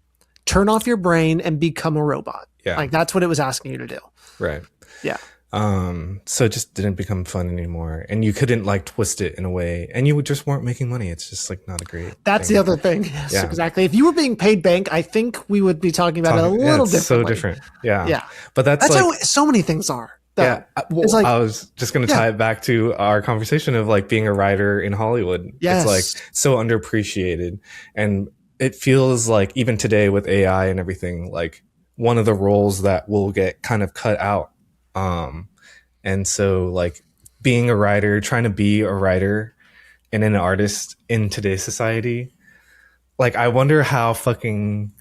Speaker 2: Turn off your brain and become a robot.
Speaker 1: Yeah.
Speaker 2: Like, that's what it was asking you to do.
Speaker 1: Right.
Speaker 2: Yeah.
Speaker 1: So it just didn't become fun anymore, and you couldn't like twist it in a way, and you just weren't making money. It's just like not a great
Speaker 2: That's thing. The other thing. Yes, exactly. If you were being paid bank, I think we would be talking about it a little differently.
Speaker 1: So different. Yeah. But that's like,
Speaker 2: how so many things are. Though.
Speaker 1: Yeah. Well, like, I was just going to tie it back to our conversation of like being a writer in Hollywood.
Speaker 2: Yes.
Speaker 1: It's like so underappreciated, and it feels like even today with AI and everything, like one of the roles that will get kind of cut out. And so like being a writer, trying to be a writer and an artist in today's society, like I wonder how fucking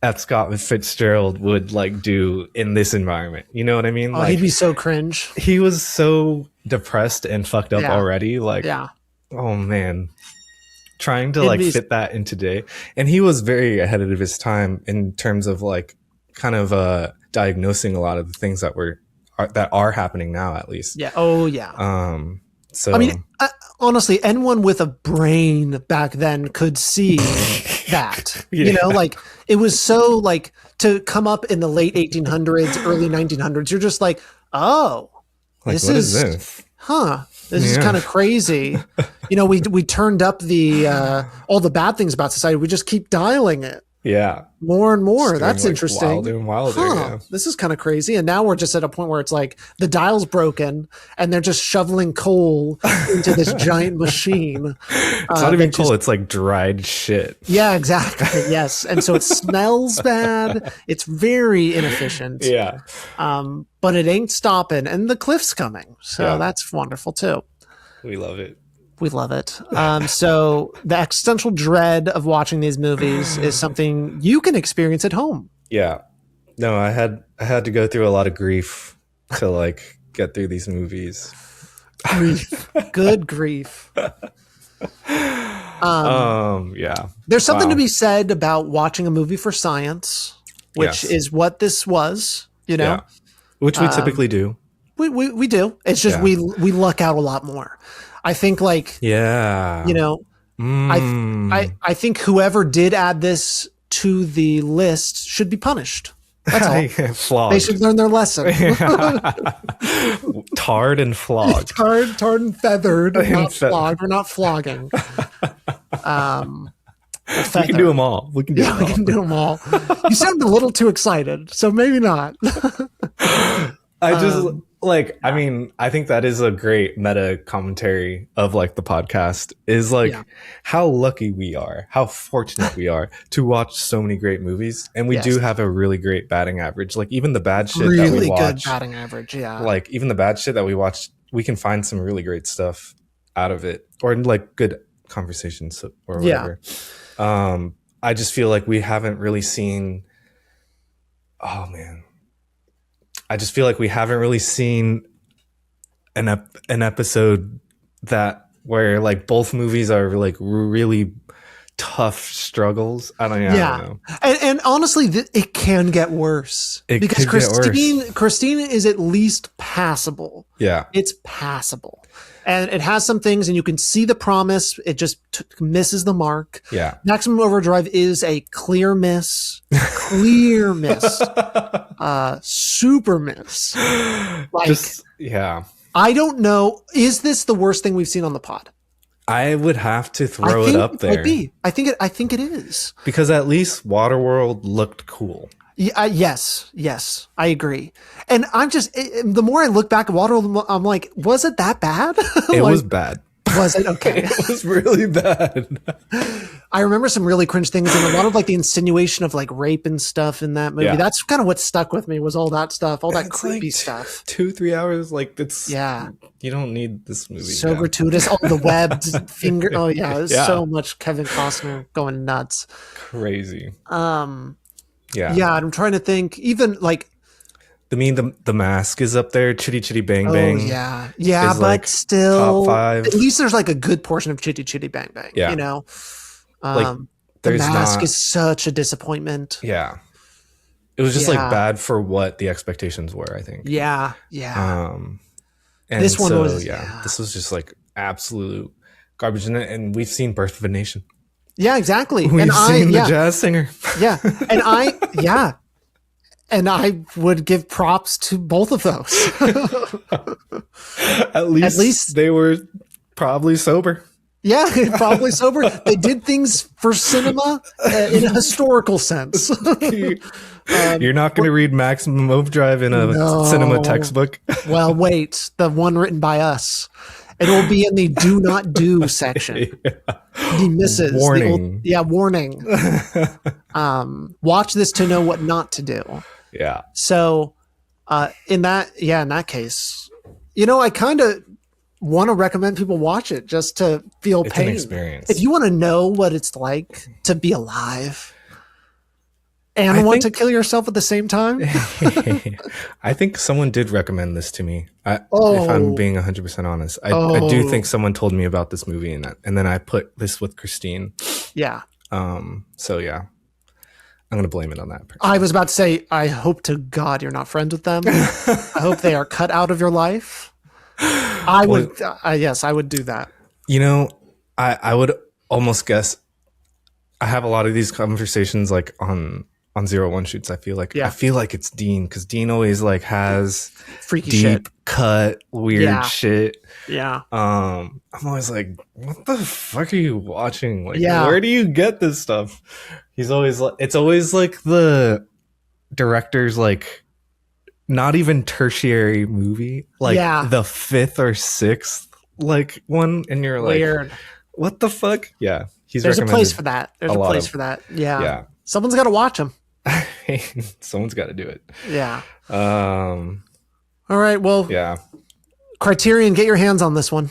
Speaker 1: F. Scott Fitzgerald would like do in this environment. You know what I mean?
Speaker 2: Oh, like, he'd be so cringe.
Speaker 1: He was so depressed and fucked up already. Like, oh man, trying to like fit that in today. And he was very ahead of his time in terms of like kind of diagnosing a lot of the things that are happening now, at least.
Speaker 2: Yeah. Oh yeah.
Speaker 1: So
Speaker 2: I mean, honestly, anyone with a brain back then could see that. Like it was so like to come up in the late 1800s, early 1900s. You're just like, oh,
Speaker 1: like,
Speaker 2: this
Speaker 1: is this?
Speaker 2: This is kind of crazy. We turned up the all the bad things about society. We just keep dialing it.
Speaker 1: Yeah.
Speaker 2: More and more. That's like interesting.
Speaker 1: Wilder and wilder. Yeah.
Speaker 2: This is kind of crazy. And now we're just at a point where it's like the dial's broken and they're just shoveling coal into this giant machine.
Speaker 1: It's not even coal. It's like dried shit.
Speaker 2: Yeah, exactly. Yes. And so it smells bad. It's very inefficient.
Speaker 1: Yeah.
Speaker 2: But it ain't stopping. And the cliff's coming. So that's wonderful too.
Speaker 1: We love it.
Speaker 2: We love it. So the existential dread of watching these movies is something you can experience at home.
Speaker 1: Yeah. No, I had I had to go through a lot of grief to like get through these movies.
Speaker 2: Grief. Good grief.
Speaker 1: Yeah.
Speaker 2: There's something to be said about watching a movie for science, which is what this was, you know?
Speaker 1: Yeah. Which we typically do.
Speaker 2: We do. It's just we luck out a lot more. I think like, you know, I think whoever did add this to the list should be punished. That's all.
Speaker 1: Flogged.
Speaker 2: They should learn their lesson.
Speaker 1: Tarred and flogged.
Speaker 2: Tarred and feathered, not flogged. We're not flogging.
Speaker 1: We can do them all. We can do
Speaker 2: them all. You sound a little too excited, so maybe not.
Speaker 1: I just I mean, I think that is a great meta commentary of like the podcast is like how lucky we are, how fortunate we are to watch so many great movies. And we do have a really great batting average. Like even the bad shit that we watch. Really good
Speaker 2: batting average, yeah.
Speaker 1: Like even the bad shit that we watch, we can find some really great stuff out of it. Or like good conversations or whatever. I just feel like we haven't really seen I just feel like we haven't really seen an episode that where like both movies are like really tough struggles. I don't know.
Speaker 2: And honestly, it can get worse because Christine is at least passable.
Speaker 1: Yeah,
Speaker 2: it's passable. And it has some things, and you can see the promise. It just misses the mark.
Speaker 1: Yeah.
Speaker 2: Maximum Overdrive is a clear miss. Clear miss. Super miss. Like, I don't know. Is this the worst thing we've seen on the pod?
Speaker 1: I would have to throw it up there.
Speaker 2: I think it is.
Speaker 1: Because at least Waterworld looked cool.
Speaker 2: Yes, I agree. And I'm just, the more I look back at Waterworld, I'm like, was it that bad?
Speaker 1: It was bad.
Speaker 2: Was it? Okay.
Speaker 1: It was really bad.
Speaker 2: I remember some really cringe things and a lot of like the insinuation of like rape and stuff in that movie. That's kind of what stuck with me was all that stuff, all that creepy stuff.
Speaker 1: 2-3 hours, like it's, you don't need this movie.
Speaker 2: So gratuitous. Oh, the webbed finger. Oh yeah. There's so much Kevin Costner going nuts.
Speaker 1: Crazy.
Speaker 2: Yeah, I'm trying to think. Even like,
Speaker 1: the Mask is up there. Chitty Chitty Bang Bang.
Speaker 2: Oh, yeah, but like still,
Speaker 1: top 5.
Speaker 2: At least there's like a good portion of Chitty Chitty Bang Bang. Yeah, you know,
Speaker 1: like
Speaker 2: the Mask is such a disappointment.
Speaker 1: Yeah, it was just like bad for what the expectations were. I think.
Speaker 2: Yeah.
Speaker 1: And
Speaker 2: this one was
Speaker 1: this was just like absolute garbage. And we've seen Birth of a Nation.
Speaker 2: Yeah, exactly.
Speaker 1: We've seen The Jazz Singer.
Speaker 2: Yeah. And I would give props to both of those.
Speaker 1: At least they were probably sober.
Speaker 2: Yeah, probably sober. They did things for cinema in a historical sense.
Speaker 1: You're not going to read Maximum Overdrive in a cinema textbook.
Speaker 2: Well, wait. The one written by us. It will be in the do not do section. The misses.
Speaker 1: Warning.
Speaker 2: Warning. Watch this to know what not to do.
Speaker 1: Yeah.
Speaker 2: So in that case, I kind of want to recommend people watch it just to feel pain.
Speaker 1: It's an experience.
Speaker 2: If you want to know what it's like to be alive and want to kill yourself at the same time.
Speaker 1: I think someone did recommend this to me. If I'm being 100% honest, I do think someone told me about this movie and then I put this with Christine.
Speaker 2: Yeah.
Speaker 1: So yeah, I'm going to blame it on that person.
Speaker 2: I was about to say, I hope to God you're not friends with them. I hope they are cut out of your life. I would do that.
Speaker 1: I would almost guess I have a lot of these conversations like on 01 shoots. I feel like it's Dean because Dean always like has
Speaker 2: freaky
Speaker 1: deep
Speaker 2: shit,
Speaker 1: cut, weird shit.
Speaker 2: Yeah.
Speaker 1: I'm always like, what the fuck are you watching? Like, where do you get this stuff? He's always like, it's always like the director's like not even tertiary movie, like the 5th or 6th like one, and you're like,
Speaker 2: weird.
Speaker 1: What the fuck? Yeah.
Speaker 2: There's a place for that. There's a place for that. Yeah.
Speaker 1: Yeah.
Speaker 2: Someone's got to watch them.
Speaker 1: Someone's got to do it.
Speaker 2: Yeah. All right. Well, Criterion, get your hands on this one.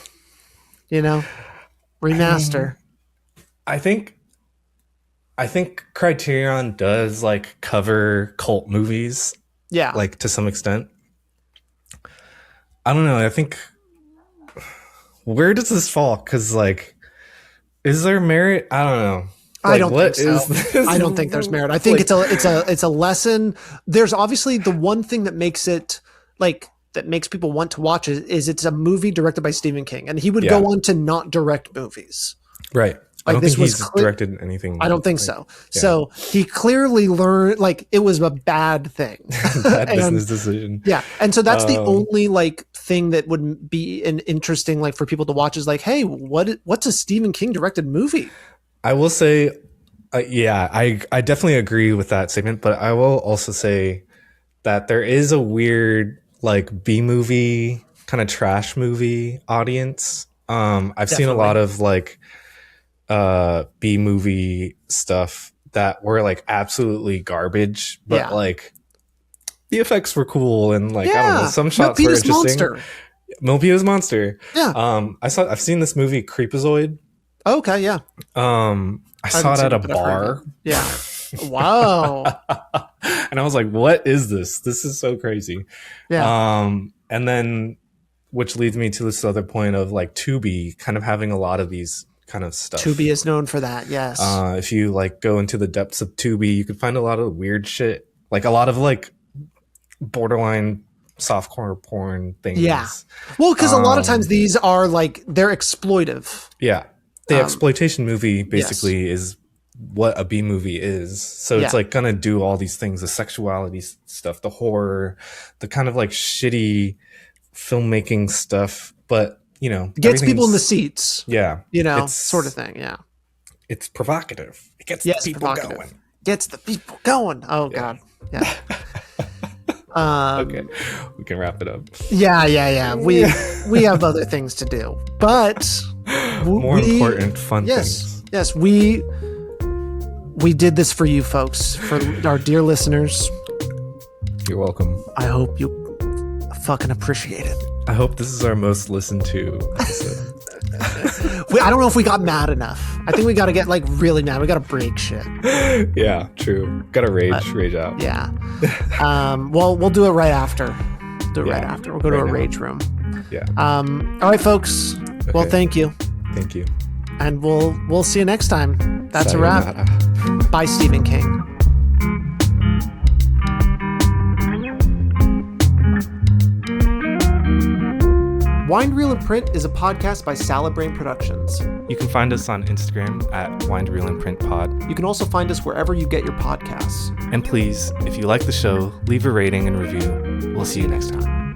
Speaker 2: Remaster.
Speaker 1: I think Criterion does like cover cult movies
Speaker 2: Yeah.
Speaker 1: Like to some extent. I don't know. I think where does this fall? Because like, is there merit? I don't know. Like,
Speaker 2: I don't think so.
Speaker 1: this?
Speaker 2: I don't think there's merit. I think it's a lesson. There's obviously the one thing that makes it like that makes people want to watch it is it's a movie directed by Stephen King, and he would go on to not direct movies.
Speaker 1: Right. I don't think he's directed anything.
Speaker 2: I don't think so. Yeah. So he clearly learned like it was a bad thing.
Speaker 1: Bad business decision.
Speaker 2: Yeah. And so that's the only like thing that would be an interesting like for people to watch is like, hey, what's a Stephen King directed movie?
Speaker 1: I will say, I definitely agree with that statement, but I will also say that there is a weird like B movie kind of trash movie audience. I've seen a lot of like B movie stuff that were like absolutely garbage, but like the effects were cool and like I don't know, some shots were interesting. Milpeto's Monster.
Speaker 2: Yeah.
Speaker 1: I've seen this movie Creepazoid.
Speaker 2: Okay, yeah.
Speaker 1: I saw it at a bar.
Speaker 2: Yeah. Wow.
Speaker 1: And I was like, what is this? This is so crazy.
Speaker 2: Yeah.
Speaker 1: And then which leads me to this other point of like Tubi kind of having a lot of these kind of stuff.
Speaker 2: Tubi is known for that, yes.
Speaker 1: If you like go into the depths of Tubi, you can find a lot of weird shit. Like a lot of like borderline softcore porn things.
Speaker 2: Yeah. Well, because a lot of times these are like they're exploitive.
Speaker 1: Yeah. The exploitation movie basically is what a B movie is. So it's like gonna do all these things, the sexuality stuff, the horror, the kind of like shitty filmmaking stuff, but you know,
Speaker 2: gets people in the seats.
Speaker 1: Yeah.
Speaker 2: You know, sort of thing. Yeah.
Speaker 1: It's provocative. It gets the people going.
Speaker 2: Gets the people going. Oh God. Yeah.
Speaker 1: Okay. We can wrap it up.
Speaker 2: Yeah. We have other things to do. But
Speaker 1: more important fun things.
Speaker 2: Yes, we did this for you folks, for our dear listeners.
Speaker 1: You're welcome.
Speaker 2: I hope you fucking appreciate it.
Speaker 1: I hope this is our most listened to episode.
Speaker 2: I don't know if we got mad enough. I think we got to get like really mad. We got to break shit.
Speaker 1: Yeah, true. Got to rage out.
Speaker 2: Yeah. Well, we'll do it right after. Right after. We'll go to a rage room.
Speaker 1: Yeah.
Speaker 2: All right, folks. Okay. Well, thank you.
Speaker 1: Thank you.
Speaker 2: And we'll see you next time. That's
Speaker 1: Sayonara.
Speaker 2: A wrap. Bye, Stephen King. Wind, Reel, and Print is a podcast by Salad Brain Productions.
Speaker 1: You can find us on Instagram at Wind, Reel, and Print Pod.
Speaker 2: You can also find us wherever you get your podcasts.
Speaker 1: And please, if you like the show, leave a rating and review. We'll see you next time.